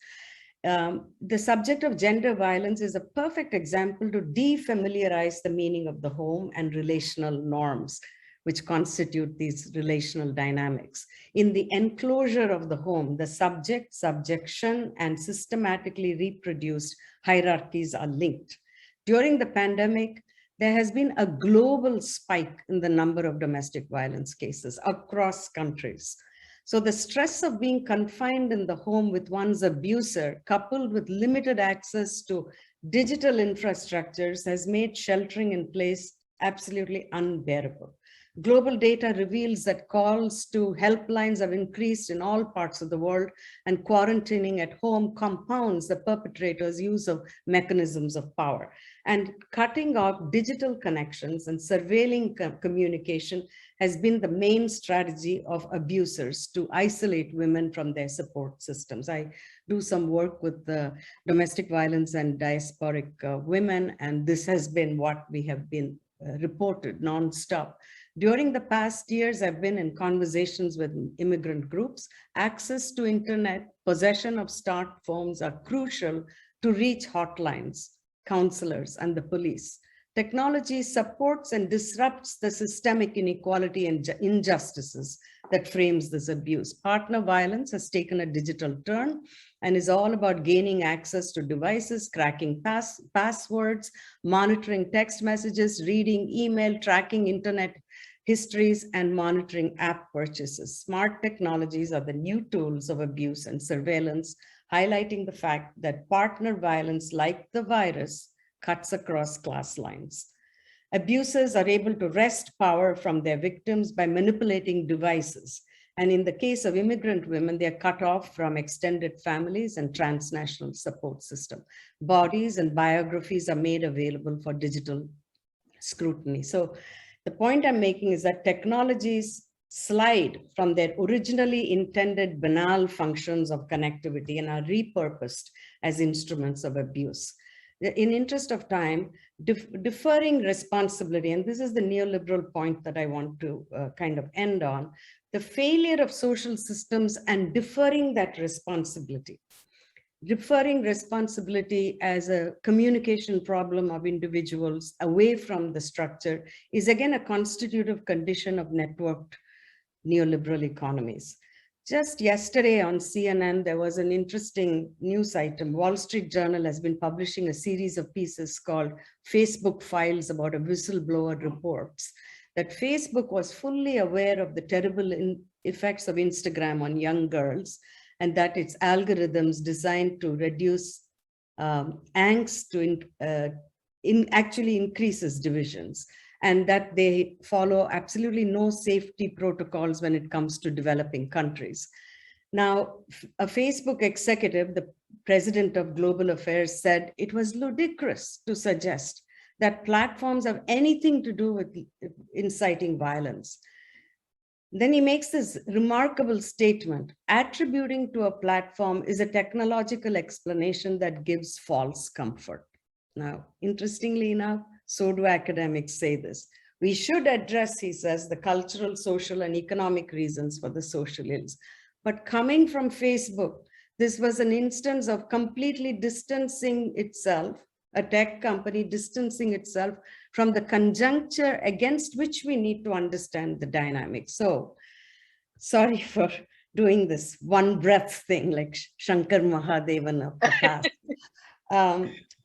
The subject of gender violence is a perfect example to defamiliarize the meaning of the home and relational norms, which constitute these relational dynamics. In the enclosure of the home, the subject, subjection, and systematically reproduced hierarchies are linked. During the pandemic, there has been a global spike in the number of domestic violence cases across countries. So the stress of being confined in the home with one's abuser, coupled with limited access to digital infrastructures, has made sheltering in place absolutely unbearable. Global data reveals that calls to helplines have increased in all parts of the world, and quarantining at home compounds the perpetrator's use of mechanisms of power. And cutting off digital connections and surveilling communication has been the main strategy of abusers to isolate women from their support systems. I do some work with the domestic violence and diasporic women, and this has been what we have been reported nonstop. During the past years, I've been in conversations with immigrant groups. Access to internet, possession of smartphones are crucial to reach hotlines, counselors, and the police. Technology supports and disrupts the systemic inequality and injustices that frames this abuse. Partner violence has taken a digital turn and is all about gaining access to devices, cracking passwords, monitoring text messages, reading email, tracking internet histories, and monitoring app purchases. Smart technologies are the new tools of abuse and surveillance, highlighting the fact that partner violence, like the virus, cuts across class lines. Abusers are able to wrest power from their victims by manipulating devices. And in the case of immigrant women, they are cut off from extended families and transnational support system. Bodies and biographies are made available for digital scrutiny. So the point I'm making is that technologies slide from their originally intended banal functions of connectivity and are repurposed as instruments of abuse. In interest of time, deferring responsibility, and this is the neoliberal point that I want to kind of end on, the failure of social systems and deferring that responsibility. Deferring responsibility as a communication problem of individuals away from the structure is again a constitutive condition of networked neoliberal economies. Just yesterday on CNN, there was an interesting news item. Wall Street Journal has been publishing a series of pieces called Facebook Files about a whistleblower reports that Facebook was fully aware of the terrible effects of Instagram on young girls, and that its algorithms designed to reduce angst to actually increases divisions, and that they follow absolutely no safety protocols when it comes to developing countries. Now, a Facebook executive, the president of Global Affairs, said it was ludicrous to suggest that platforms have anything to do with inciting violence. Then he makes this remarkable statement: attributing to a platform is a technological explanation that gives false comfort. Now, interestingly enough, so do academics say this. We should address, he says, the cultural, social, and economic reasons for the social ills. But coming from Facebook, this was an instance of completely distancing itself, a tech company distancing itself from the conjuncture against which we need to understand the dynamics. So, sorry for doing this one breath thing like Shankar Mahadevan of the past.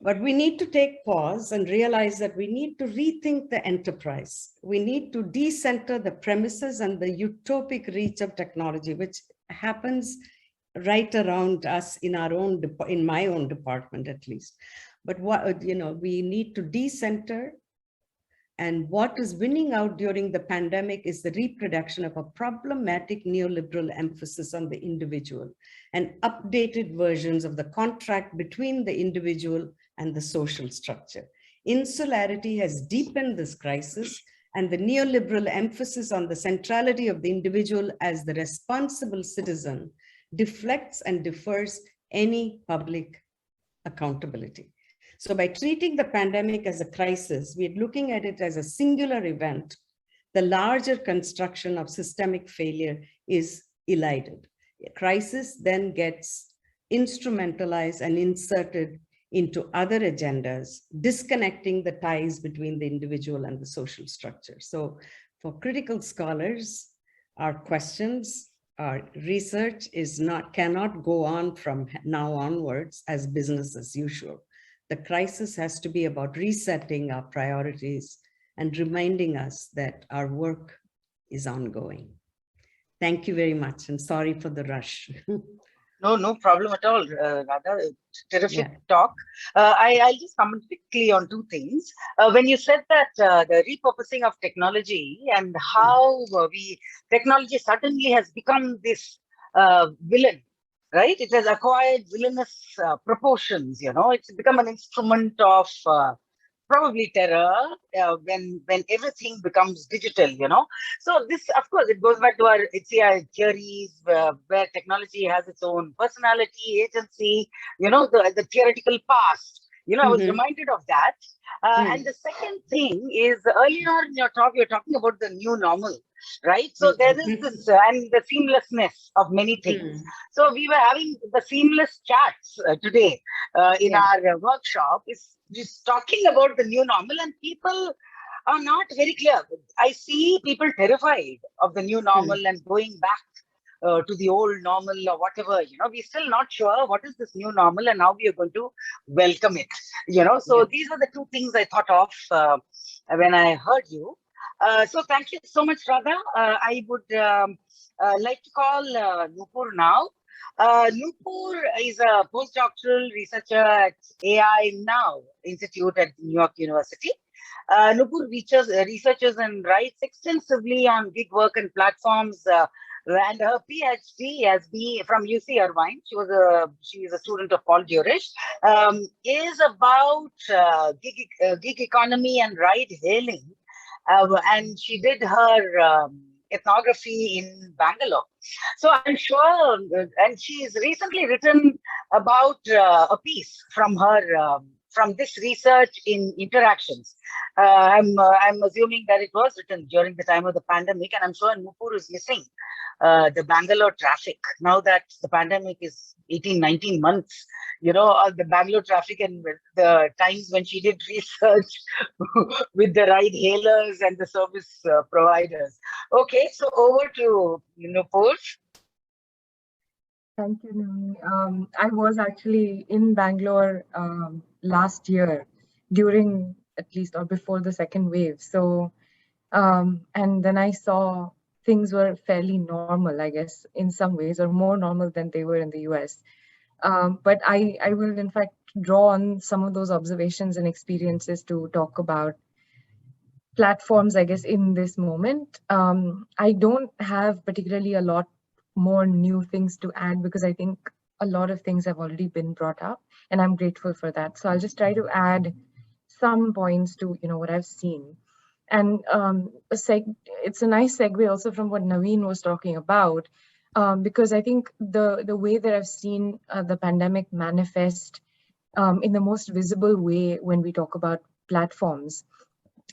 But we need to take pause and realize that we need to rethink the enterprise. We need to decenter the premises and the utopic reach of technology, which happens right around us in our own, in my own department at least. But what, we need to decenter. And what is winning out during the pandemic is the reproduction of a problematic neoliberal emphasis on the individual and updated versions of the contract between the individual and the social structure. Insularity has deepened this crisis, and the neoliberal emphasis on the centrality of the individual as the responsible citizen deflects and defers any public accountability. So by treating the pandemic as a crisis, we're looking at it as a singular event. The larger construction of systemic failure is elided. A crisis then gets instrumentalized and inserted into other agendas, disconnecting the ties between the individual and the social structure. So for critical scholars, our questions, our research cannot go on from now onwards as business as usual. The crisis has to be about resetting our priorities and reminding us that our work is ongoing. Thank you very much, and sorry for the rush. No problem at all, Radha. Terrific talk. I'll just comment quickly on two things. When you said that the repurposing of technology and how technology suddenly has become this villain, right? It has acquired villainous proportions, it's become an instrument of probably terror when everything becomes digital, So this, of course, it goes back to our HCI theories where technology has its own personality, agency, the theoretical past. I was reminded of that. And the second thing is, earlier in your talk, you're talking about the new normal, right? So there is this, and the seamlessness of many things. So we were having the seamless chats today in our workshop. just talking about the new normal, and people are not very clear. I see people terrified of the new normal and going back to the old normal or whatever. We're still not sure what is this new normal and how we are going to welcome it. So these are the two things I thought of when I heard you. So thank you so much, Radha. I would like to call Nupur now. Nupur is a postdoctoral researcher at AI Now Institute at New York University. Nupur researches and writes extensively on gig work and platforms, and her PhD has been from UC Irvine. She is a student of Paul Durish. Is about gig economy and ride hailing, and she did her ethnography in Bangalore. So I'm sure, and she's recently written about a piece from her from this research in interactions. I'm assuming that it was written during the time of the pandemic, and I'm sure Nupur is missing the Bangalore traffic now that the pandemic is 18, 19 months. The Bangalore traffic and the times when she did research with the ride hailers and the service providers. Okay, so over to Nupur. Thank you, Naveen. I was actually in Bangalore last year during, at least, or before the second wave. So, and then I saw things were fairly normal, I guess, in some ways, or more normal than they were in the US. But I will, in fact, draw on some of those observations and experiences to talk about platforms, I guess, in this moment. I don't have particularly a lot more new things to add because I think a lot of things have already been brought up, and I'm grateful for that. So I'll just try to add some points to what I've seen. And it's a nice segue also from what Naveen was talking about, because I think the way that I've seen the pandemic manifest in the most visible way when we talk about platforms,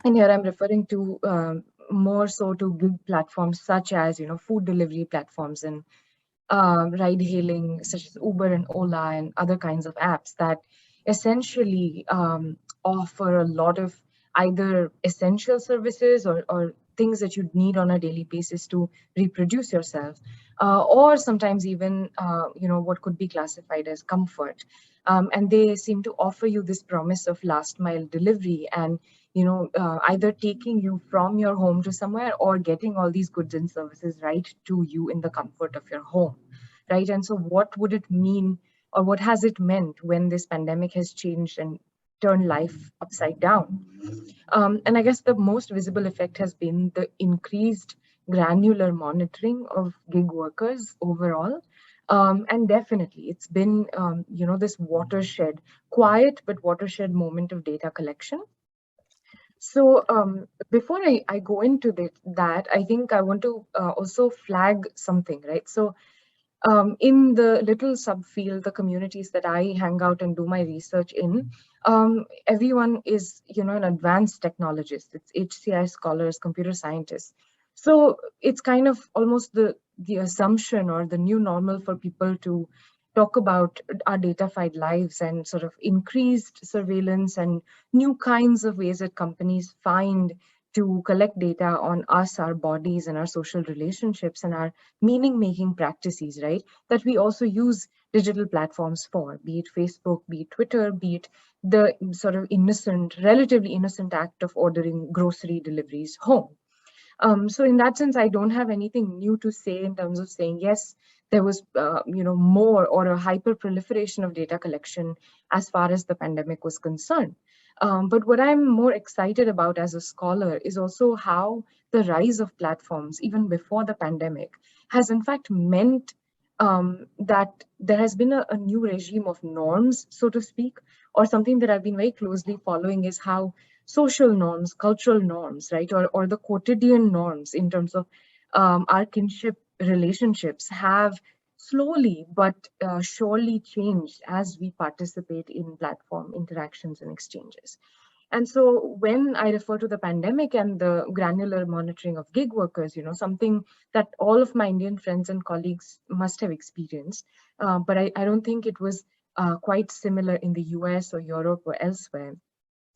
and here I'm referring to more so to gig platforms such as food delivery platforms and ride hailing such as Uber and Ola and other kinds of apps that essentially offer a lot of either essential services or things that you need on a daily basis to reproduce yourself, or sometimes even what could be classified as comfort. And they seem to offer you this promise of last mile delivery and either taking you from your home to somewhere or getting all these goods and services right to you in the comfort of your home, right? And so what would it mean, or what has it meant when this pandemic has changed and turned life upside down? And I guess the most visible effect has been the increased granular monitoring of gig workers overall. And definitely it's been, this watershed, quiet but watershed moment of data collection. So before I go into that, I think I want to also flag something, right? So in the little subfield, the communities that I hang out and do my research in, everyone is, an advanced technologist. It's HCI scholars, computer scientists. So it's kind of almost the assumption or the new normal for people to talk about our datafied lives and sort of increased surveillance and new kinds of ways that companies find to collect data on us, our bodies, and our social relationships and our meaning-making practices, right? That we also use digital platforms for, be it Facebook, be it Twitter, be it the sort of relatively innocent act of ordering grocery deliveries home. So in that sense, I don't have anything new to say in terms of saying, yes, there was, more or a hyper proliferation of data collection as far as the pandemic was concerned. But what I'm more excited about as a scholar is also how the rise of platforms, even before the pandemic, has in fact meant that there has been a new regime of norms, so to speak, or something that I've been very closely following is how social norms, cultural norms, right, or the quotidian norms in terms of our kinship relationships have slowly but surely changed as we participate in platform interactions and exchanges. And so when I refer to the pandemic and the granular monitoring of gig workers, something that all of my Indian friends and colleagues must have experienced, but I don't think it was quite similar in the US or Europe or elsewhere.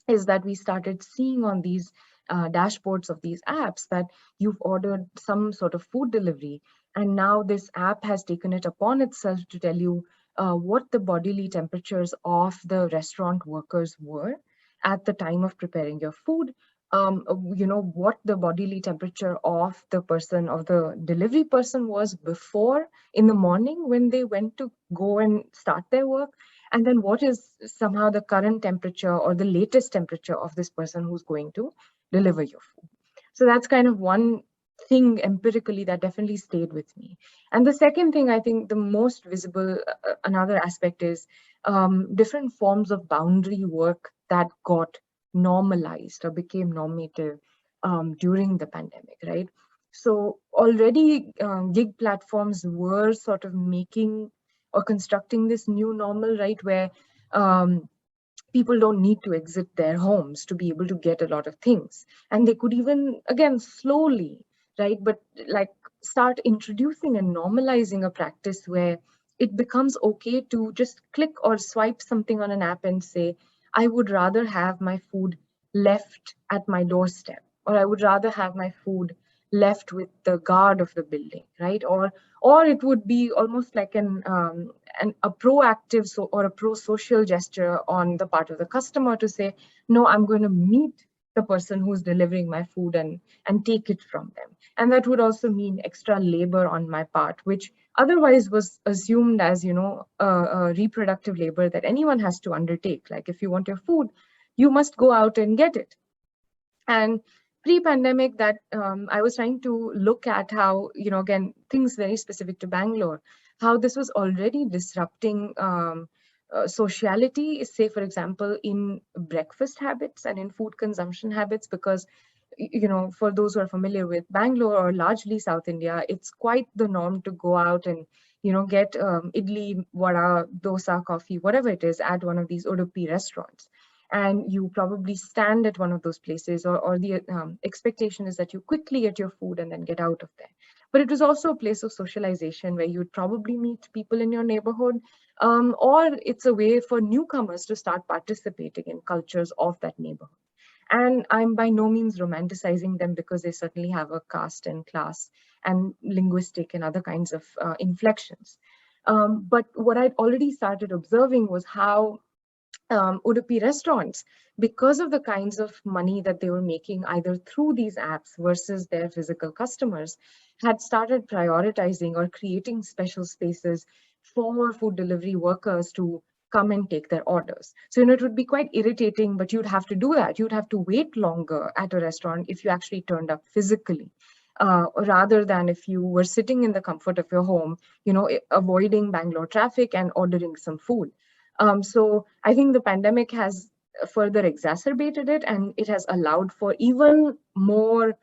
is that we started seeing on these dashboards of these apps that you've ordered some sort of food delivery, and now this app has taken it upon itself to tell you what the bodily temperatures of the restaurant workers were at the time of preparing your food. What the bodily temperature of the person, of the delivery person was before in the morning when they went to go and start their work, and then what is somehow the current temperature or the latest temperature of this person who's going to deliver your food. So that's kind of one thing empirically that definitely stayed with me. And the second thing, I think the most visible, another aspect is different forms of boundary work that got normalized or became normative during the pandemic, right? So already gig platforms were sort of making or constructing this new normal, right, where people don't need to exit their homes to be able to get a lot of things. And they could even, again, slowly, right, but like start introducing and normalizing a practice where it becomes okay to just click or swipe something on an app and say, I would rather have my food left at my doorstep, or I would rather have my food left with the guard of the building, right? Or it would be almost like a proactive or a pro-social gesture on the part of the customer to say, no, I'm going to meet the person who's delivering my food and take it from them. And that would also mean extra labor on my part, which otherwise was assumed as, a reproductive labor that anyone has to undertake. Like if you want your food, you must go out and get it. And pre-pandemic, that I was trying to look at how, again, things very specific to Bangalore, how this was already disrupting sociality, say, for example, in breakfast habits and in food consumption habits, because, for those who are familiar with Bangalore or largely South India, it's quite the norm to go out and, get idli, vada, dosa, coffee, whatever it is, at one of these Udupi restaurants. And you probably stand at one of those places, or the expectation is that you quickly get your food and then get out of there. But it was also a place of socialization where you would probably meet people in your neighborhood, or it's a way for newcomers to start participating in cultures of that neighborhood. And I'm by no means romanticizing them, because they certainly have a caste and class and linguistic and other kinds of inflections. But what I'd already started observing was how Udupi restaurants, because of the kinds of money that they were making either through these apps versus their physical customers, had started prioritizing or creating special spaces for food delivery workers to come and take their orders. So, it would be quite irritating, but you'd have to do that. You'd have to wait longer at a restaurant if you actually turned up physically. Rather than if you were sitting in the comfort of your home, avoiding Bangalore traffic and ordering some food. So I think the pandemic has further exacerbated it, and it has allowed for even more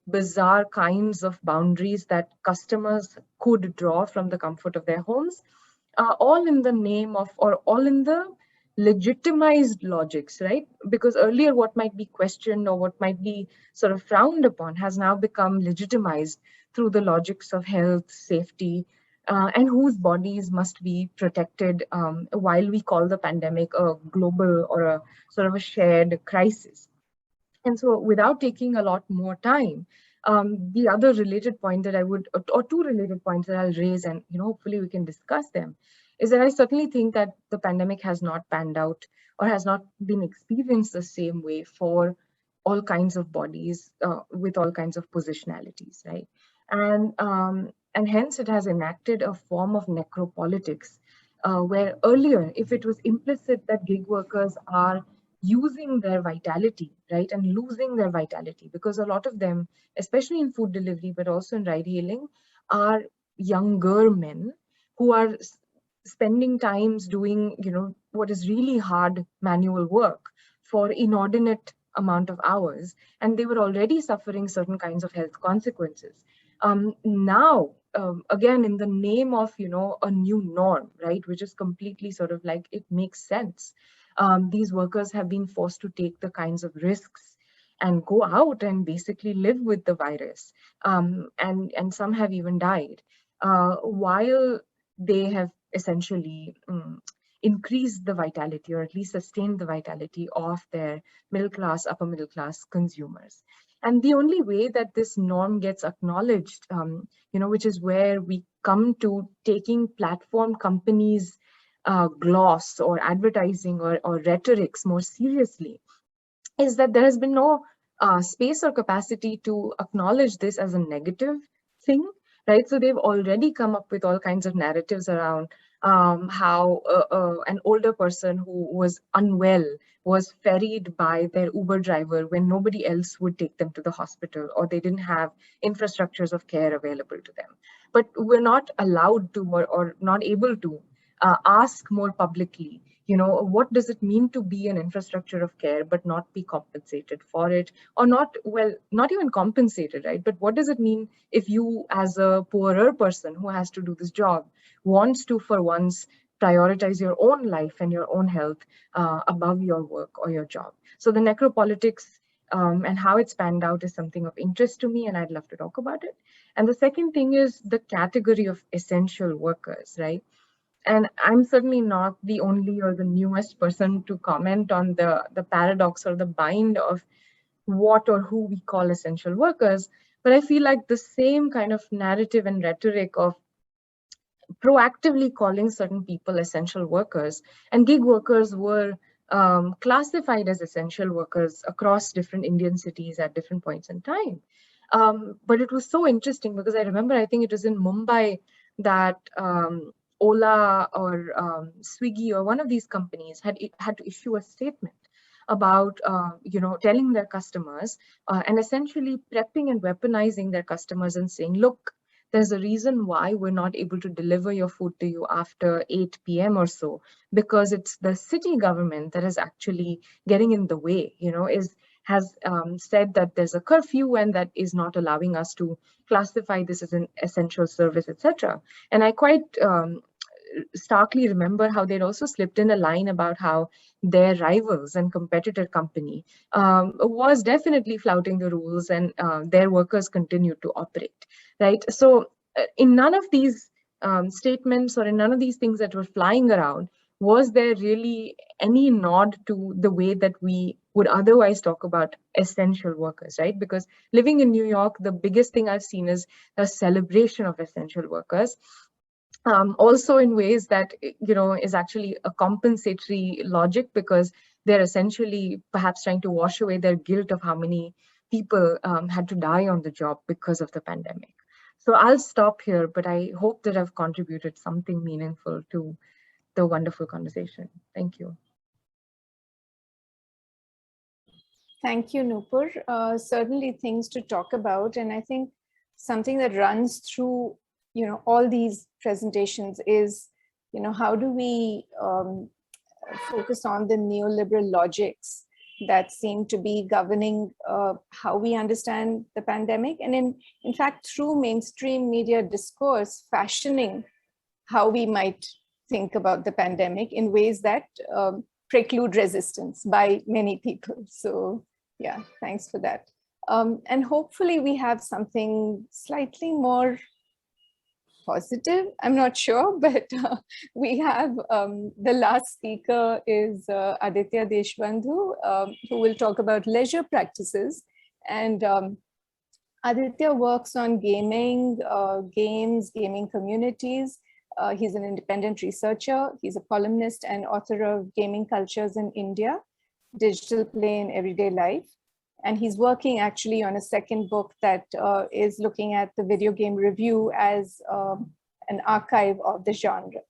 bizarre kinds of boundaries that customers could draw from the comfort of their homes, all in the name of, or all in the legitimized logics, right? Because earlier what might be questioned or what might be sort of frowned upon has now become legitimized through the logics of health, safety, and whose bodies must be protected while we call the pandemic a global or a sort of a shared crisis. And so without taking a lot more time, the other related point that I would, or two related points that I'll raise, and hopefully we can discuss them, is that I certainly think that the pandemic has not panned out or has not been experienced the same way for all kinds of bodies with all kinds of positionalities, right? And hence it has enacted a form of necropolitics, where earlier, if it was implicit that gig workers are using their vitality, right, and losing their vitality, because a lot of them, especially in food delivery, but also in ride hailing, are younger men who are spending times doing, what is really hard manual work for inordinate amount of hours, and they were already suffering certain kinds of health consequences. Now, again, in the name of, a new norm, right, which is completely sort of like, it makes sense. These workers have been forced to take the kinds of risks and go out and basically live with the virus. And some have even died, while they have essentially increase the vitality, or at least sustain the vitality of their middle class, upper middle class consumers. And the only way that this norm gets acknowledged, which is where we come to taking platform companies' gloss or advertising or rhetorics more seriously, is that there has been no space or capacity to acknowledge this as a negative thing, right? So they've already come up with all kinds of narratives around how an older person who was unwell was ferried by their Uber driver when nobody else would take them to the hospital, or they didn't have infrastructures of care available to them. But we're not allowed to or not able to ask more publicly, what does it mean to be an infrastructure of care but not be compensated for it, or not even compensated, right? But what does it mean if you, as a poorer person who has to do this job, wants to for once prioritize your own life and your own health above your work or your job? So the necropolitics and how it's panned out is something of interest to me, and I'd love to talk about it. And the second thing is the category of essential workers, right? And I'm certainly not the only or the newest person to comment on the paradox or the bind of what or who we call essential workers. But I feel like the same kind of narrative and rhetoric of proactively calling certain people essential workers, and gig workers were classified as essential workers across different Indian cities at different points in time. But it was so interesting because I remember, I think it was in Mumbai that Ola or Swiggy or one of these companies had to issue a statement about telling their customers and essentially prepping and weaponizing their customers and saying, look, there's a reason why we're not able to deliver your food to you after 8 p.m. or so, because it's the city government that is actually getting in the way, has said that there's a curfew and that is not allowing us to classify this as an essential service, etc. And I quite starkly remember how they'd also slipped in a line about how their rivals and competitor company was definitely flouting the rules, and their workers continued to operate, right? So in none of these statements or in none of these things that were flying around was there really any nod to the way that we would otherwise talk about essential workers, right? Because living in New York, the biggest thing I've seen is a celebration of essential workers. Also in ways that, is actually a compensatory logic, because they're essentially perhaps trying to wash away their guilt of how many people had to die on the job because of the pandemic. So I'll stop here, but I hope that I've contributed something meaningful to the wonderful conversation. Thank you. Thank you, Nupur. Certainly things to talk about. And I think something that runs through, all these presentations is, how do we focus on the neoliberal logics that seem to be governing how we understand the pandemic, and in fact, through mainstream media discourse, fashioning how we might think about the pandemic in ways that preclude resistance by many people. So yeah, thanks for that. And hopefully we have something slightly more positive. I'm not sure, but we have the last speaker is Aditya Deshbandhu, who will talk about leisure practices. And Aditya works on gaming, games, gaming communities. He's an independent researcher. He's a columnist and author of Gaming Cultures in India, Digital Play in Everyday Life. And he's working actually on a second book that is looking at the video game review as an archive of the genre.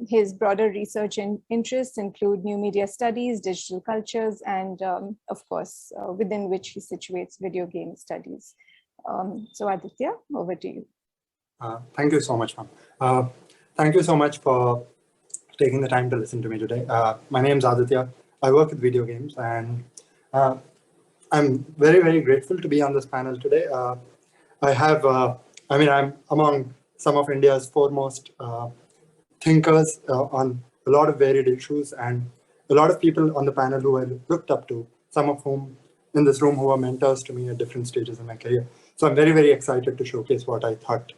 His broader research and interests include new media studies, digital cultures, and of course, within which he situates video game studies. So Aditya, over to you. Thank you so much, ma'am. Thank you so much for taking the time to listen to me today. My name is Aditya. I work with video games, and I'm very, very grateful to be on this panel today. I'm among some of India's foremost thinkers on a lot of varied issues, and a lot of people on the panel who I looked up to, some of whom in this room who are mentors to me at different stages in my career. So I'm very, very excited to showcase what I thought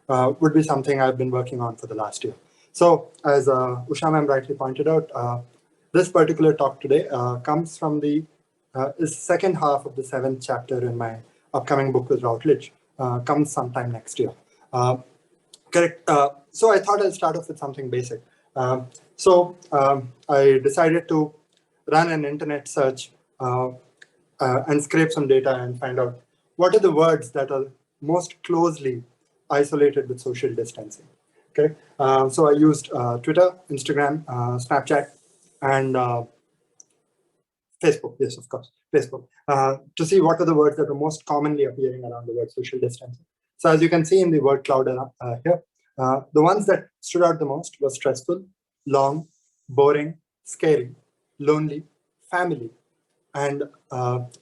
would be something I've been working on for the last year. So as Usha ma'am rightly pointed out, this particular talk today comes from the second half of the 7th chapter in my upcoming book with Routledge, comes sometime next year. Correct. So I thought I'll start off with something basic. I decided to run an internet search and scrape some data and find out what are the words that are most closely isolated with social distancing. Okay. So I used Twitter, Instagram, Snapchat, and Facebook. Yes, of course, Facebook, to see what are the words that are most commonly appearing around the word social distancing. So as you can see in the word cloud here, the ones that stood out the most were stressful, long, boring, scary, lonely, family. And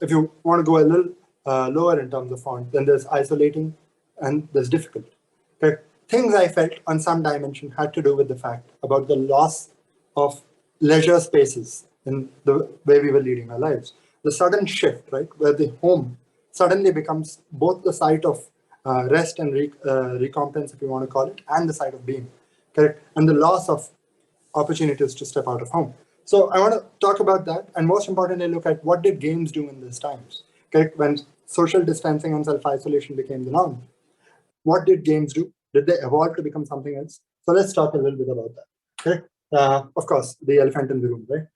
if you want to go a little lower in terms of font, then there's isolating and there's difficult. Okay. Things I felt on some dimension had to do with the fact about the loss of leisure spaces in the way we were leading our lives. The sudden shift, right, where the home suddenly becomes both the site of rest and recompense, if you want to call it, and the site of being, correct? And the loss of opportunities to step out of home. So I want to talk about that, and most importantly, look at what did games do in these times, correct? When social distancing and self-isolation became the norm. What did games do? Did they evolve to become something else? So let's talk a little bit about that, correct? Of course, the elephant in the room, right?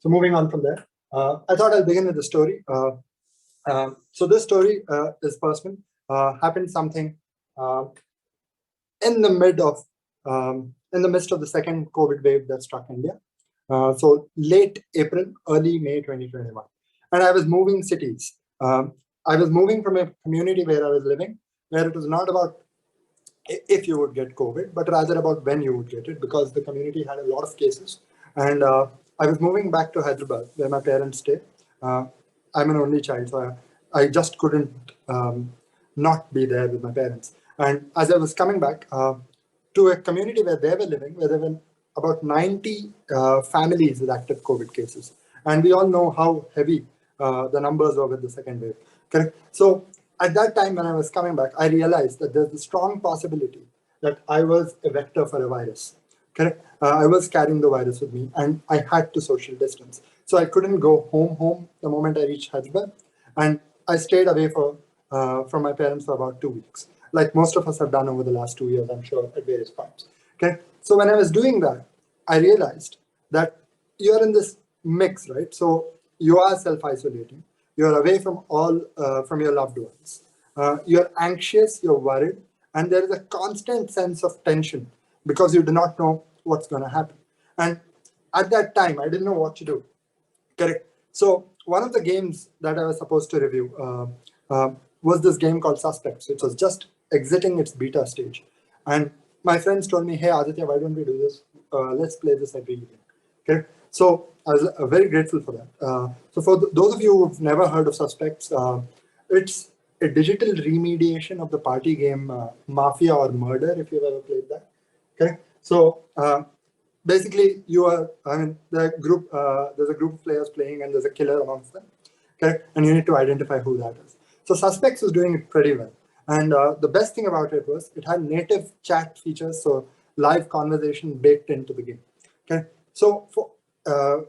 So moving on from there, I thought I'll begin with the story. So this story is personal. Happened something in the midst of the second COVID wave that struck India. So late April, early May 2021, and I was moving cities. I was moving from a community where I was living, where it was not about if you would get COVID, but rather about when you would get it, because the community had a lot of cases. And I was moving back to Hyderabad, where my parents stay. I'm an only child, so I just couldn't not be there with my parents. And as I was coming back to a community where they were living, where there were about 90 families with active COVID cases. And we all know how heavy the numbers were with the second wave, correct? So at that time, when I was coming back, I realized that there's a strong possibility that I was a vector for a virus, correct? I was carrying the virus with me, and I had to social distance. So I couldn't go home the moment I reached Hyderabad. And I stayed away from my parents for about 2 weeks, like most of us have done over the last 2 years, I'm sure, at various points. Okay. So when I was doing that, I realized that you're in this mix, right? So you are self-isolating. You're away from from your loved ones. You're anxious, you're worried, and there is a constant sense of tension because you do not know what's going to happen. And at that time, I didn't know what to do. Correct. So one of the games that I was supposed to review was this game called Suspects, which was just exiting its beta stage. And my friends told me, hey, Aditya, why don't we do this? Let's play this every evening. Okay. So I was very grateful for that. So for those of you who've never heard of Suspects, it's a digital remediation of the party game Mafia or Murder, if you've ever played that. Okay. So basically, there's a group of players playing, and there's a killer amongst them. Okay. And you need to identify who that is. So Suspects was doing it pretty well. And the best thing about it was it had native chat features, so live conversation baked into the game. Okay, so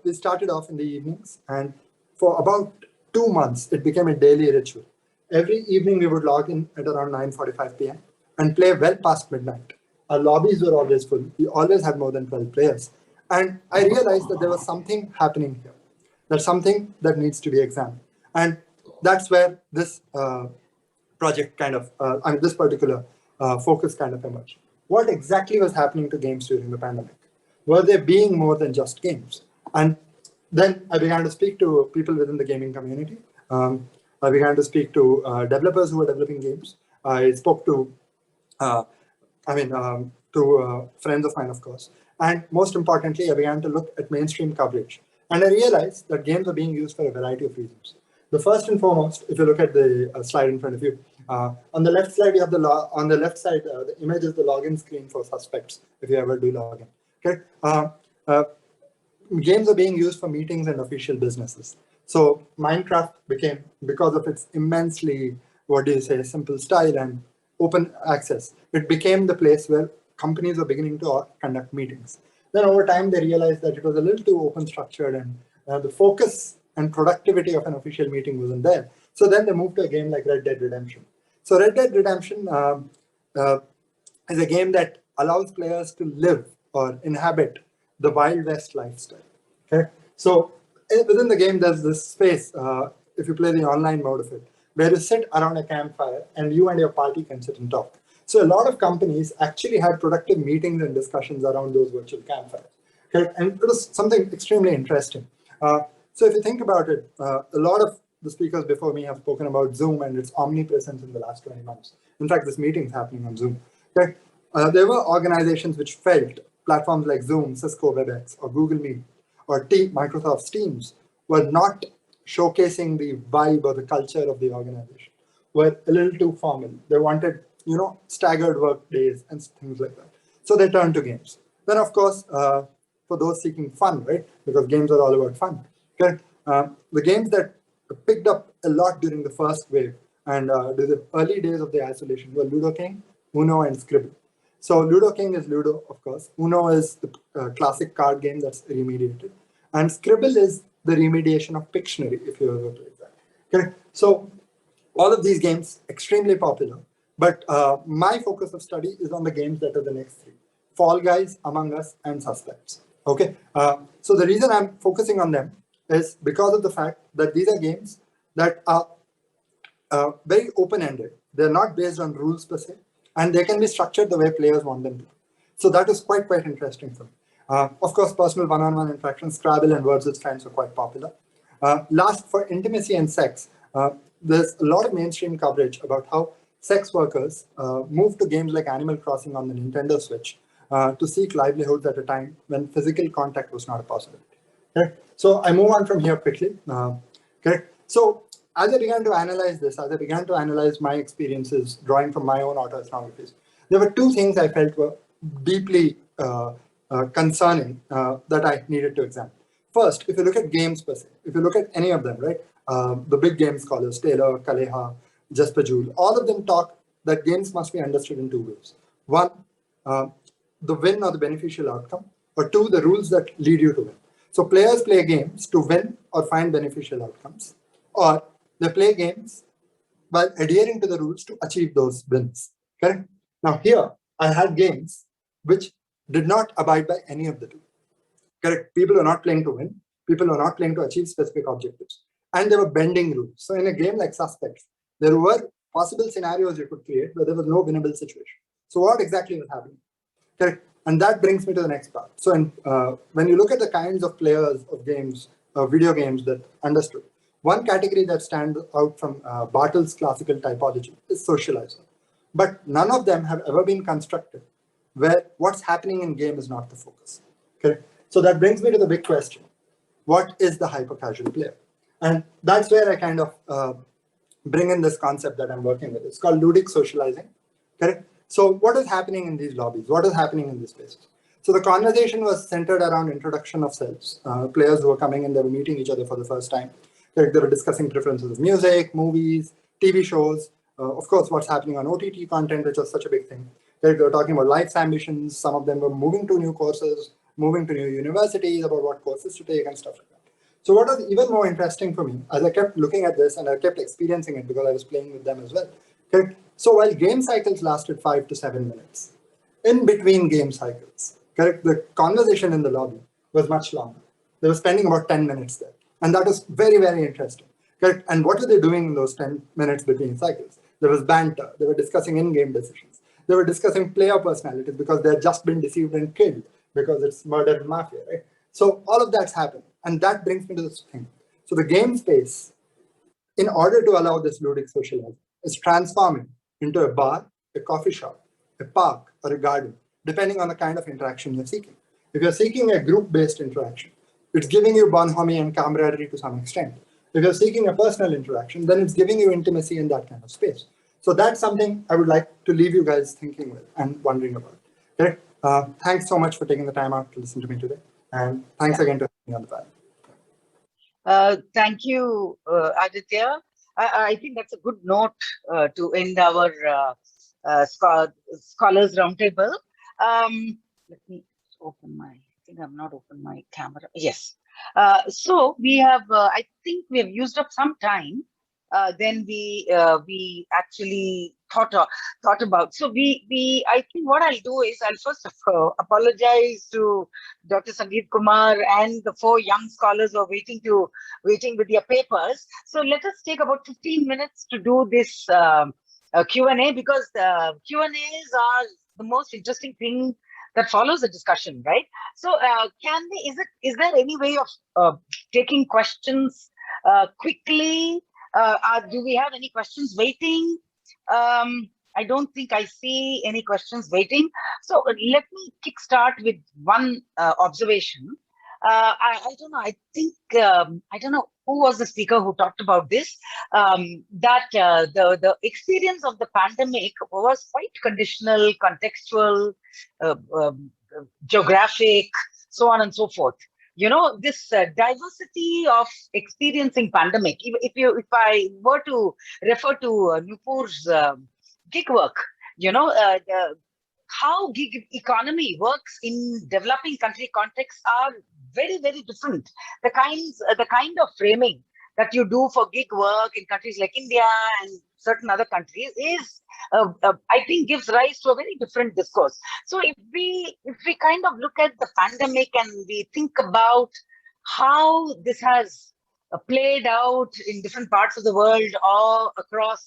we started off in the evenings, and for about 2 months, it became a daily ritual. Every evening, we would log in at around 9:45 p.m. and play well past midnight. Our lobbies were always full. We always had more than 12 players. And I realized that there was something happening here. There's something that needs to be examined. And that's where this project kind of, this particular focus kind of emerged. What exactly was happening to games during the pandemic? Were they being more than just games? And then I began to speak to people within the gaming community. I began to speak to developers who were developing games. I spoke to, friends of mine, of course. And most importantly, I began to look at mainstream coverage. And I realized that games are being used for a variety of reasons. The first and foremost, if you look at the slide in front of you, on the left side, you have the image is the login screen for Suspects, if you ever do login. Okay, games are being used for meetings and official businesses. So Minecraft became, because of its immensely, simple style and open access, it became the place where companies were beginning to conduct meetings. Then over time, they realized that it was a little too open structured and the focus and productivity of an official meeting wasn't there. So then they moved to a game like Red Dead Redemption. So Red Dead Redemption is a game that allows players to live or inhabit the Wild West lifestyle. Okay, so within the game, there's this space, if you play the online mode of it, where you sit around a campfire and you and your party can sit and talk. So a lot of companies actually had productive meetings and discussions around those virtual campfires. Okay, and it was something extremely interesting. So if you think about it, a lot of the speakers before me have spoken about Zoom and its omnipresence in the last 20 months. In fact, this meeting is happening on Zoom. Okay? There were organizations which felt platforms like Zoom, Cisco WebEx, or Google Meet, or Microsoft's Teams were not showcasing the vibe or the culture of the organization, were a little too formal. They wanted, staggered work days and things like that. So they turned to games. Then, of course, for those seeking fun, right? Because games are all about fun. Okay? The games that picked up a lot during the first wave and the early days of the isolation were Ludo King, Uno, and Scribble. So Ludo King is Ludo, of course. Uno is the classic card game that's remediated. And Scribble is the remediation of Pictionary, if you ever played that. Okay? So all of these games, extremely popular. But my focus of study is on the games that are the next three: Fall Guys, Among Us, and Suspects. Okay? So the reason I'm focusing on them is because of the fact that these are games that are very open-ended. They're not based on rules per se, and they can be structured the way players want them to. So that is quite interesting for me. Of course, personal one-on-one interactions, Scrabble and Words with Friends are quite popular. Last, for intimacy and sex, there's a lot of mainstream coverage about how sex workers moved to games like Animal Crossing on the Nintendo Switch to seek livelihoods at a time when physical contact was not a possibility. Okay? So I move on from here quickly. Okay? So as I began to analyze this, as I began to analyze my experiences drawing from my own autoethnographies, there were two things I felt were deeply concerning that I needed to examine. First, if you look at games per se, if you look at any of them, right, the big game scholars, Taylor, Kaleha, Jesper Joule, all of them talk that games must be understood in two ways. One, the win or the beneficial outcome, or two, the rules that lead you to win. So players play games to win or find beneficial outcomes, or they play games while adhering to the rules to achieve those wins. Correct? Now here, I had games which did not abide by any of the two. Correct? People are not playing to win. People are not playing to achieve specific objectives. And they were bending rules. So in a game like Suspects, there were possible scenarios you could create where there was no winnable situation. So what exactly was happening? Correct? And that brings me to the next part. So when you look at the kinds of players of games, video games that understood, one category that stands out from Bartle's classical typology is socializer. But none of them have ever been constructed where what's happening in game is not the focus. Okay? So that brings me to the big question. What is the hyper-casual player? And that's where I kind of bring in this concept that I'm working with. It's called ludic socializing. Correct? So what is happening in these lobbies? What is happening in these spaces? So the conversation was centered around introduction of selves. Players who were coming in, they were meeting each other for the first time. They were discussing preferences of music, movies, TV shows, of course, what's happening on OTT content, which was such a big thing. They were talking about life's ambitions. Some of them were moving to new courses, moving to new universities, about what courses to take and stuff like that. So what was even more interesting for me, as I kept looking at this and I kept experiencing it because I was playing with them as well. Correct? So while game cycles lasted 5 to 7 minutes, in between game cycles, correct, the conversation in the lobby was much longer. They were spending about 10 minutes there. And that was very, very interesting. Correct? And what were they doing in those 10 minutes between cycles? There was banter. They were discussing in-game decisions. They were discussing player personalities because they had just been deceived and killed because it's murder and mafia, right? So all of that's happened. And that brings me to this thing. So the game space, in order to allow this ludic socializing, is transforming into a bar, a coffee shop, a park, or a garden, depending on the kind of interaction you're seeking. If you're seeking a group-based interaction, it's giving you bonhomie and camaraderie to some extent. If you're seeking a personal interaction, then it's giving you intimacy in that kind of space. So that's something I would like to leave you guys thinking with and wondering about. Okay? Thanks so much for taking the time out to listen to me today. And thanks again to having me on the panel. Thank you, Aditya. I think that's a good note to end our Scholars Roundtable. Let me open my, I think I've not opened my camera. Yes. So we have, I think we have used up some time. Then we actually thought about. So I think what I'll do is I'll first apologize to Dr. Sangeet Kumar and the 4 young scholars who are waiting with their papers. So let us take about 15 minutes to do this Q&A, because the Q&As are the most interesting thing that follows the discussion, right? So is there any way of taking questions quickly? Do we have any questions waiting? I don't think I see any questions waiting. So let me kickstart with one observation. I don't know. I think I don't know who was the speaker who talked about this. That the experience of the pandemic was quite conditional, contextual, geographic, so on and so forth. You know, this diversity of experiencing pandemic. If I were to refer to Nupur's gig work, you know, how gig economy works in developing country contexts are very, very different. The kind of framing that you do for gig work in countries like India and certain other countries is, I think, gives rise to a very different discourse. So if we kind of look at the pandemic and we think about how this has played out in different parts of the world or across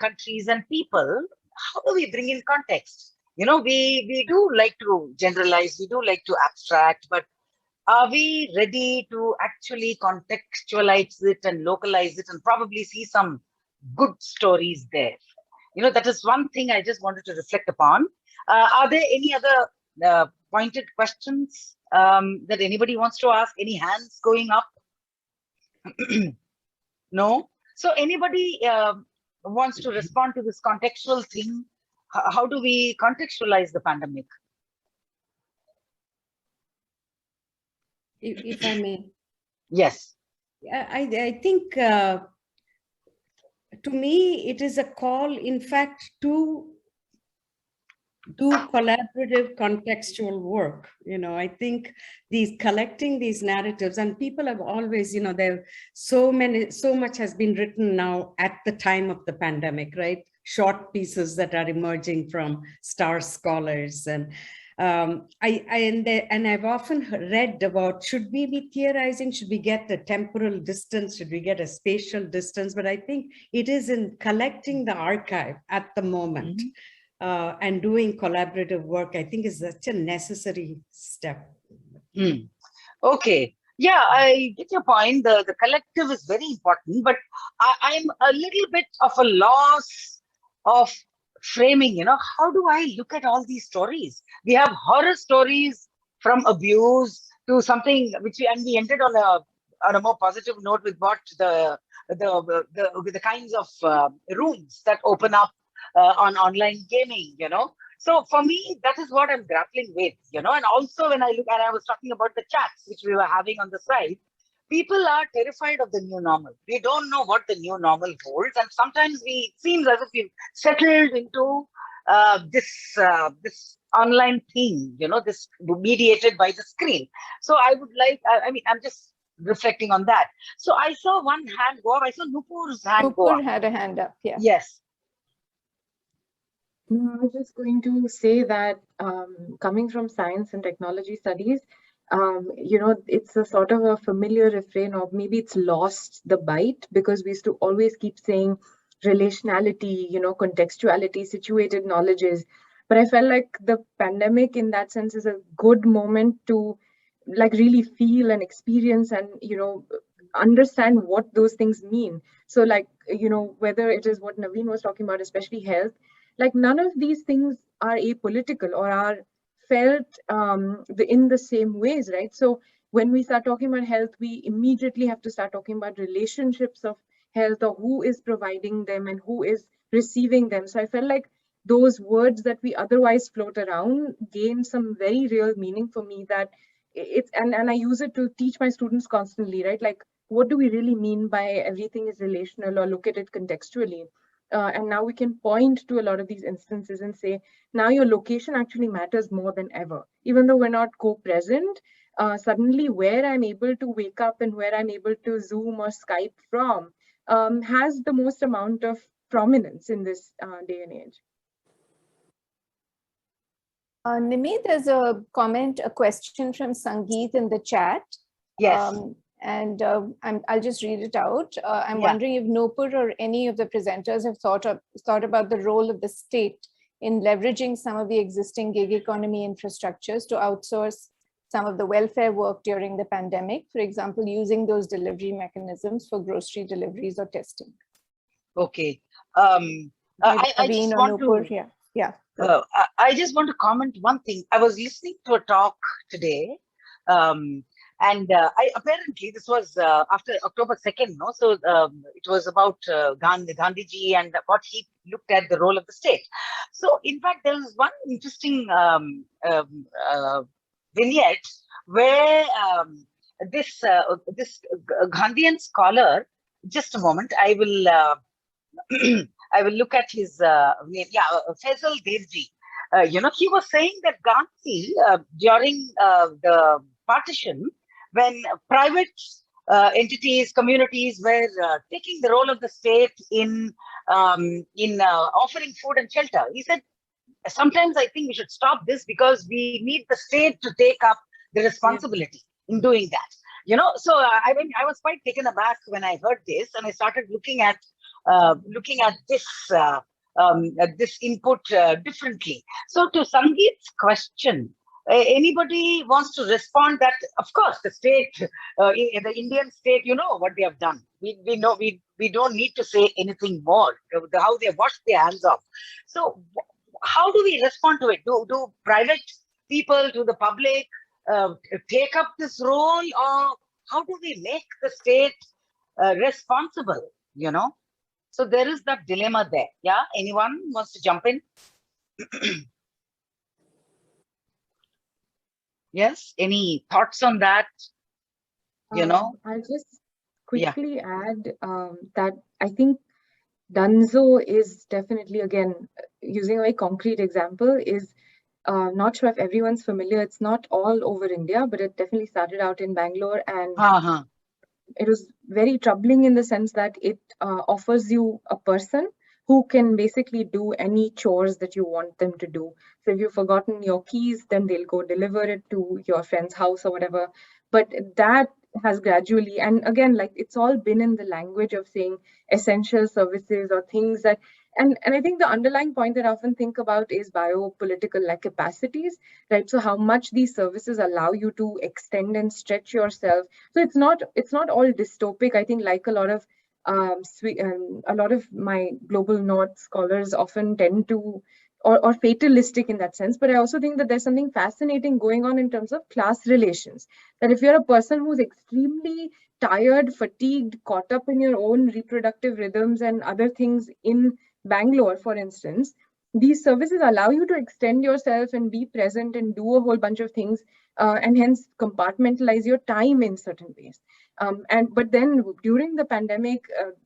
countries and people, how do we bring in context? You know, we do like to generalize, we do like to abstract, but are we ready to actually contextualize it and localize it and probably see some good stories there? You know, that is one thing I just wanted to reflect upon. Are there any other pointed questions that anybody wants to ask? Any hands going up? No? So anybody wants to respond to this contextual thing? How do we contextualize the pandemic? If I may. Yes. I think to me, it is a call, in fact, to do collaborative contextual work. You know, I think collecting these narratives, and people have always, you know, there so much has been written now at the time of the pandemic, right? Short pieces that are emerging from star scholars, and I've often read about, should we be theorizing, should we get a temporal distance, should we get a spatial distance? But I think it is in collecting the archive at the moment and doing collaborative work, I think, is such a necessary step. Okay. Yeah, I get your point. The collective is very important, but I'm a little bit of a loss of framing. You know, how do I look at all these stories? We have horror stories from abuse to something which we ended on a more positive note with what the kinds of rooms that open up on online gaming, you know. So for me, that is what I'm grappling with, you know. And also when I look, and I was talking about the chats which we were having on the side, people are terrified of the new normal. We don't know what the new normal holds, and sometimes it seems as if we've settled into this online thing, you know, this mediated by the screen. So I would like, I mean, I'm just reflecting on that. So I saw one hand go up. I saw Nupur's hand go up. Nupur had a hand up, yeah. Yes. No, I was just going to say that coming from science and technology studies, you know, it's a sort of a familiar refrain, or maybe it's lost the bite, because we used to always keep saying relationality, you know, contextuality, situated knowledges. But I felt like the pandemic in that sense is a good moment to like really feel and experience and, you know, understand what those things mean. So like, you know, whether it is what Naveen was talking about, especially health, like none of these things are apolitical or are felt in the same ways, right? So when we start talking about health, we immediately have to start talking about relationships of health, or who is providing them and who is receiving them. So I felt like those words that we otherwise float around gain some very real meaning for me, that it's, and I use it to teach my students constantly, right? Like, what do we really mean by everything is relational, or look at it contextually? and now we can point to a lot of these instances and say, now your location actually matters more than ever. Even though we're not co-present, suddenly where I'm able to wake up and where I'm able to Zoom or Skype from has the most amount of prominence in this day and age. Nimi, there's a question from Sangeet in the chat. Yes. I'll just read it out. I'm wondering if Nopur or any of the presenters have thought about the role of the state in leveraging some of the existing gig economy infrastructures to outsource some of the welfare work during the pandemic, for example, using those delivery mechanisms for grocery deliveries or testing. Okay. I just want to, I just want to comment one thing. I was listening to a talk today, apparently this was after October 2nd, no? So it was about Gandhiji and what he looked at the role of the state. So in fact, there was one interesting vignette where this Gandhian scholar, just a moment, I will I will look at his name. Yeah, Faisal Devji. He was saying that Gandhi during the partition, when private entities, communities were taking the role of the state in offering food and shelter, he said, sometimes I think we should stop this because we need the state to take up the responsibility in doing that. So I was quite taken aback when I heard this, and I started looking at this input differently. So to Sangeet's question, anybody wants to respond that, of course, the state, the Indian state, what they have done. We know, we don't need to say anything more, how they washed their hands off. So how do we respond to it? Do private people, do the public take up this role, or how do we make the state responsible, So there is that dilemma there. Yeah, anyone wants to jump in? Yes, any thoughts on that? I'll just quickly add that I think Dunzo is definitely, again, using a very concrete example, is not sure if everyone's familiar. It's not all over India, but it definitely started out in Bangalore, and it was very troubling in the sense that it offers you a person who can basically do any chores that you want them to do. So if you've forgotten your keys, then they'll go deliver it to your friend's house or whatever. But that has gradually, and again, like, it's all been in the language of saying essential services or things that, and I think the underlying point that I often think about is biopolitical capacities, right? So how much these services allow you to extend and stretch yourself. So it's not all dystopic. I think, like a lot of my global north scholars often tend to, or fatalistic in that sense. But I also think that there's something fascinating going on in terms of class relations. That if you're a person who's extremely tired, fatigued, caught up in your own reproductive rhythms and other things in Bangalore, for instance, these services allow you to extend yourself and be present and do a whole bunch of things, and hence compartmentalize your time in certain ways. But then during the pandemic,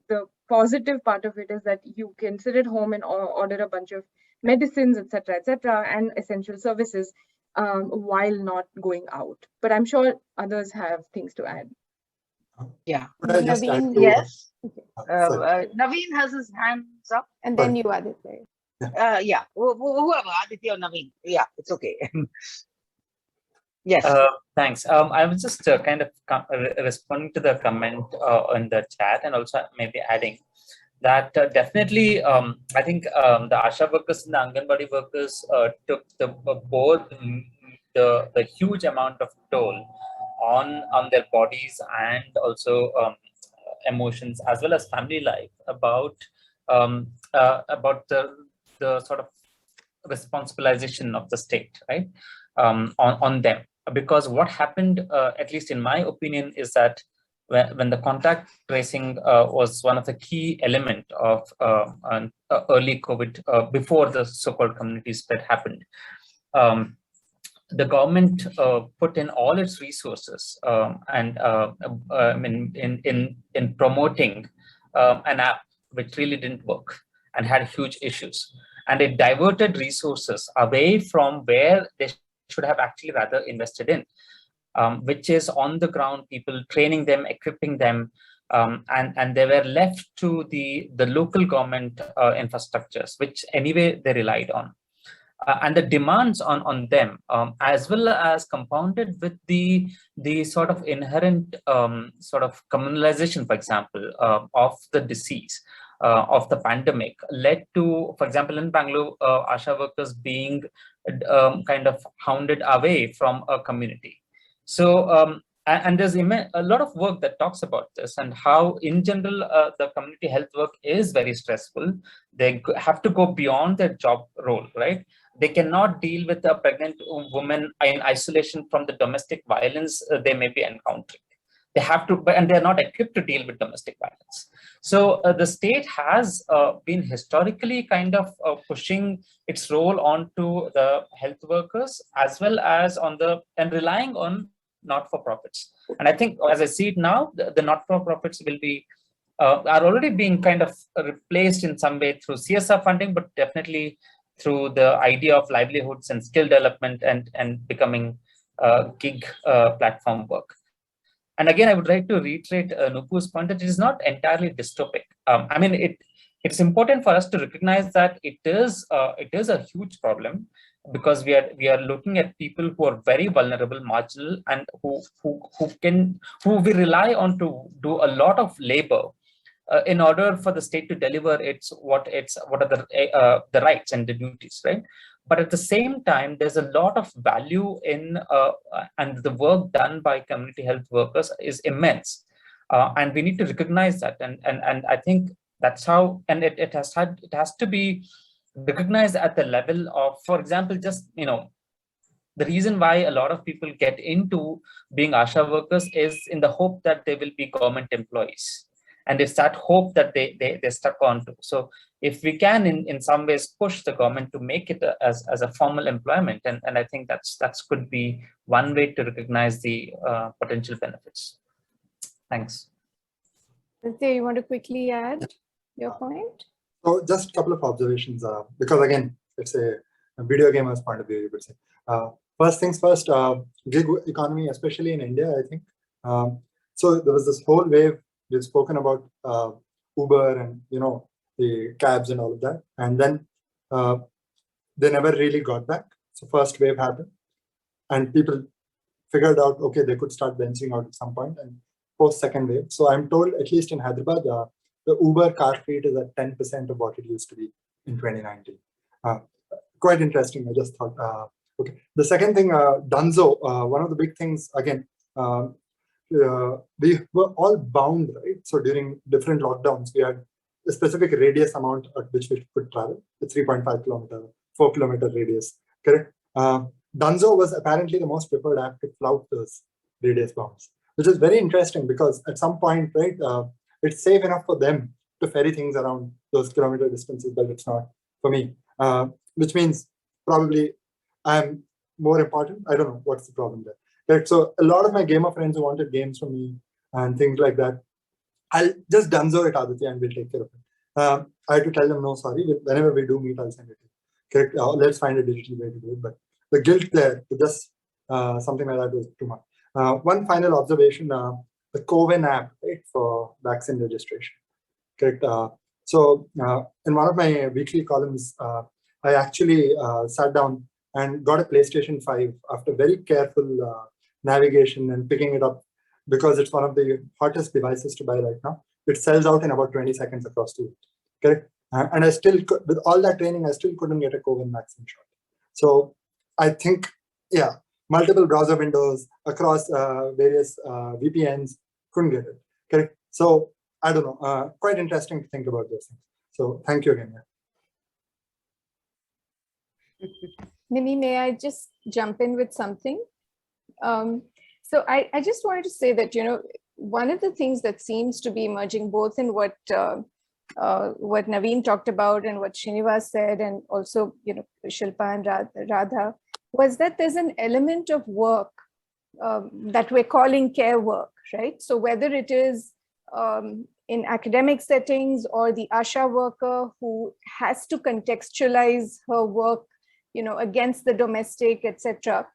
the positive part of it is that you can sit at home and order a bunch of medicines, etc., and essential services while not going out. But I'm sure others have things to add. Yeah. Naveen, yes. Naveen has his hands up. And then you, Aditya. Yeah. Whoever, Aditya or Naveen. Yeah, it's okay. Yes. Thanks. I was just kind of responding to the comment in the chat, and also maybe adding that definitely, I think the Asha workers and the Anganwadi workers took both the huge amount of toll on their bodies and also emotions, as well as family life, about the sort of responsibilization of the state, right, on them. Because what happened, at least in my opinion, is that when the contact tracing was one of the key element of early COVID, before the so-called community spread happened, the government put in all its resources in promoting an app which really didn't work. and had huge issues. And it diverted resources away from where they should have actually rather invested in, which is on the ground, people training them, equipping them, and they were left to the local government infrastructures, which anyway they relied on. And the demands on them, as well as compounded with the sort of inherent sort of communalization, for example, of the disease, of the pandemic, led to, for example, in Bangalore, ASHA workers being kind of hounded away from a community. So, and there's a lot of work that talks about this and how, in general, the community health work is very stressful. They have to go beyond their job role, right? They cannot deal with a pregnant woman in isolation from the domestic violence they may be encountering. They have to, and they're not equipped to deal with domestic violence. So the state has been historically kind of pushing its role onto the health workers, as well as and relying on not-for-profits. And I think, as I see it now, the not-for-profits will be are already being kind of replaced in some way through CSR funding, but definitely through the idea of livelihoods and skill development and becoming gig platform work. And again, I would like to reiterate Nupu's point that it is not entirely dystopic. I mean, it's important for us to recognize that it is a huge problem, because we are looking at people who are very vulnerable, marginal, and who we rely on to do a lot of labor in order for the state to deliver what are the rights and the duties, right? But at the same time, there's a lot of value in and the work done by community health workers is immense, and we need to recognize that. And I think that's how, and it has to be recognized at the level of, for example, just the reason why a lot of people get into being ASHA workers is in the hope that they will be government employees. And it's that hope that they're stuck on to. So if we can in some ways push the government to make it as a formal employment, and I think that's could be one way to recognize the potential benefits. Thanks. Radhika, you want to quickly add your point? So just a couple of observations, because again, it's a video gamer's point of view, you could say. First things first, gig economy, especially in India, I think. So there was this whole wave. We've spoken about Uber and the cabs and all of that, and then they never really got back. So first wave happened, and people figured out, okay, they could start venturing out at some point, and post second wave. So I'm told, at least in Hyderabad, the Uber car fleet is at 10% of what it used to be in 2019. Quite interesting. I just thought, okay. The second thing, Dunzo, one of the big things, again, we were all bound, right? So during different lockdowns, we had a specific radius amount at which we could travel, the 3.5 kilometer, 4 kilometer radius, correct? Dunzo was apparently the most preferred app to flout those radius bounds, which is very interesting because at some point, right, it's safe enough for them to ferry things around those kilometer distances, but it's not for me, which means probably I'm more important. I don't know what's the problem there. Right? So a lot of my gamer friends who wanted games from me and things like that, I'll just Dunzo it, Aditya, and we'll take care of it. I had to tell them, no, sorry, whenever we do meet, I'll send it. Correct? Let's find a digital way to do it. But the guilt there, just something like that was too much. One final observation, the CoWIN app, right, for vaccine registration. Correct? So in one of my weekly columns, I actually sat down and got a PlayStation 5 after very careful navigation and picking it up because it's one of the hottest devices to buy right now. It sells out in about 20 seconds across the world. Correct? And I still, with all that training, I still couldn't get a CoWIN vaccine shot. So I think, yeah, multiple browser windows across various VPNs, couldn't get it. Correct? So I don't know, quite interesting to think about those things. So thank you again. Nimi, may I just jump in with something? So I just wanted to say that, one of the things that seems to be emerging both in what Naveen talked about and what Srinivas said, and also, Shilpa and Radha, was that there's an element of work that we're calling care work, right? So whether it is in academic settings, or the ASHA worker who has to contextualize her work, against the domestic, etc.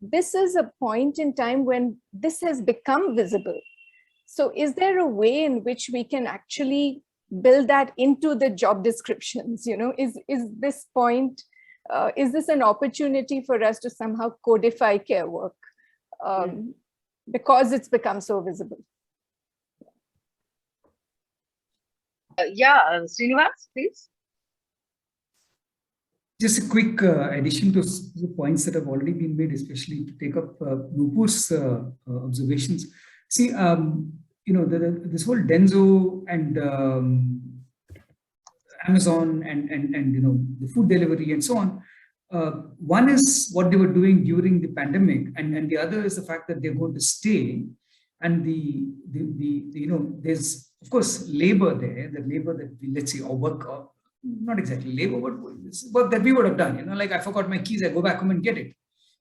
This is a point in time when this has become visible. So is there a way in which we can actually build that into the job descriptions? Is this point, is this an opportunity for us to somehow codify care work because it's become so visible? Srinivas, please. Just a quick addition to the points that have already been made, especially to take up Nupur's observations. See, this whole Denso and Amazon and the food delivery and so on. One is what they were doing during the pandemic, and the other is the fact that they're going to stay. And there's of course labor there, the labor that we, let's say, or work, or not exactly labor, but work that we would have done. Like I forgot my keys, I go back home and get it.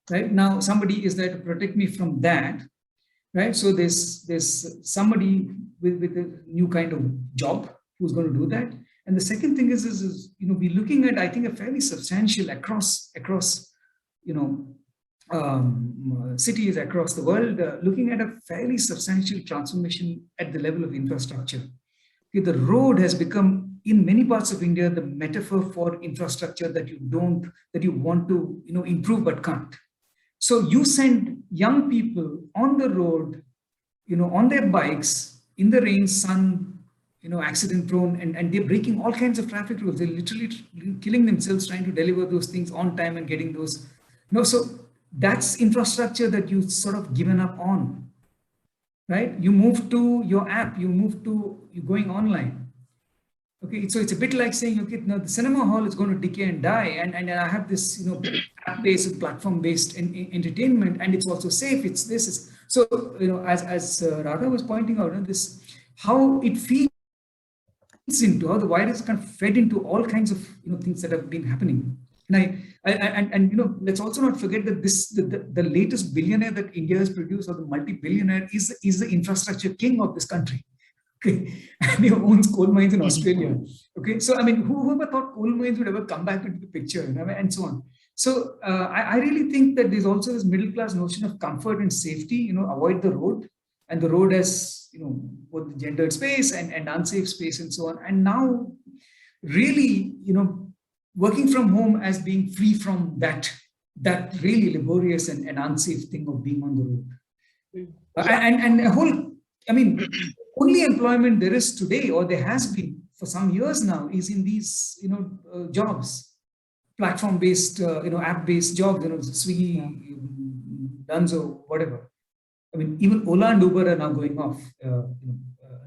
Right now, somebody is there to protect me from that. Right, so there's somebody with a new kind of job who's going to do that. And the second thing is we're looking at, I think, a fairly substantial across cities across the world, looking at a fairly substantial transformation at the level of infrastructure. Okay, the road has become, in many parts of India, the metaphor for infrastructure that you want to improve but can't. So you send young people on the road, on their bikes, in the rain, sun, accident prone, and they're breaking all kinds of traffic rules. They're literally killing themselves trying to deliver those things on time and getting those. So that's infrastructure that you've sort of given up on, right? You move to your app, you're going online. Okay, so it's a bit like saying, okay, now the cinema hall is going to decay and die, and I have this, app-based, platform-based entertainment, and it's also safe. It's this. So, as Radha was pointing out, this how it feeds into, how the virus kind of fed into all kinds of things that have been happening. And let's also not forget that the latest billionaire that India has produced, or the multi-billionaire, is the infrastructure king of this country. Okay, and he owns coal mines in Australia. Okay, so whoever thought coal mines would ever come back into the picture, and so on. So I really think that there's also this middle class notion of comfort and safety. Avoid the road, and the road has both the gendered space and unsafe space and so on. And now, really, working from home as being free from that really laborious and unsafe thing of being on the road. And a whole, only employment there is today, or there has been for some years now, is in these jobs, platform-based, app-based jobs, Swiggy, Dunzo, whatever. Even Ola and Uber are now going off.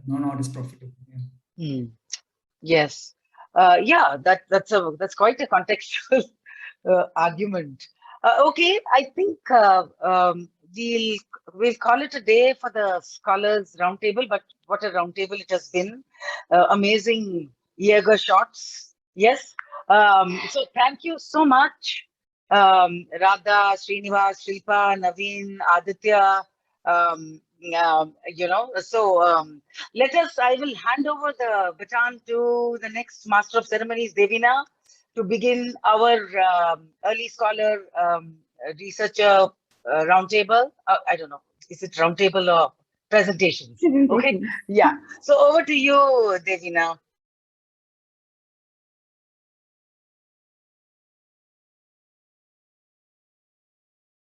Not as profitable. Yeah. Yes, that's quite a contextual argument. Okay, I think we'll call it a day for the Scholars Roundtable, but what a roundtable it has been. Amazing Jaeger shots. Yes. So thank you so much, Radha, Srinivas, Shilpa, Naveen, Aditya. I will hand over the baton to the next Master of Ceremonies, Devina, to begin our early scholar researcher roundtable. I don't know, is it roundtable or presentations? Okay, yeah. So over to you, Devina.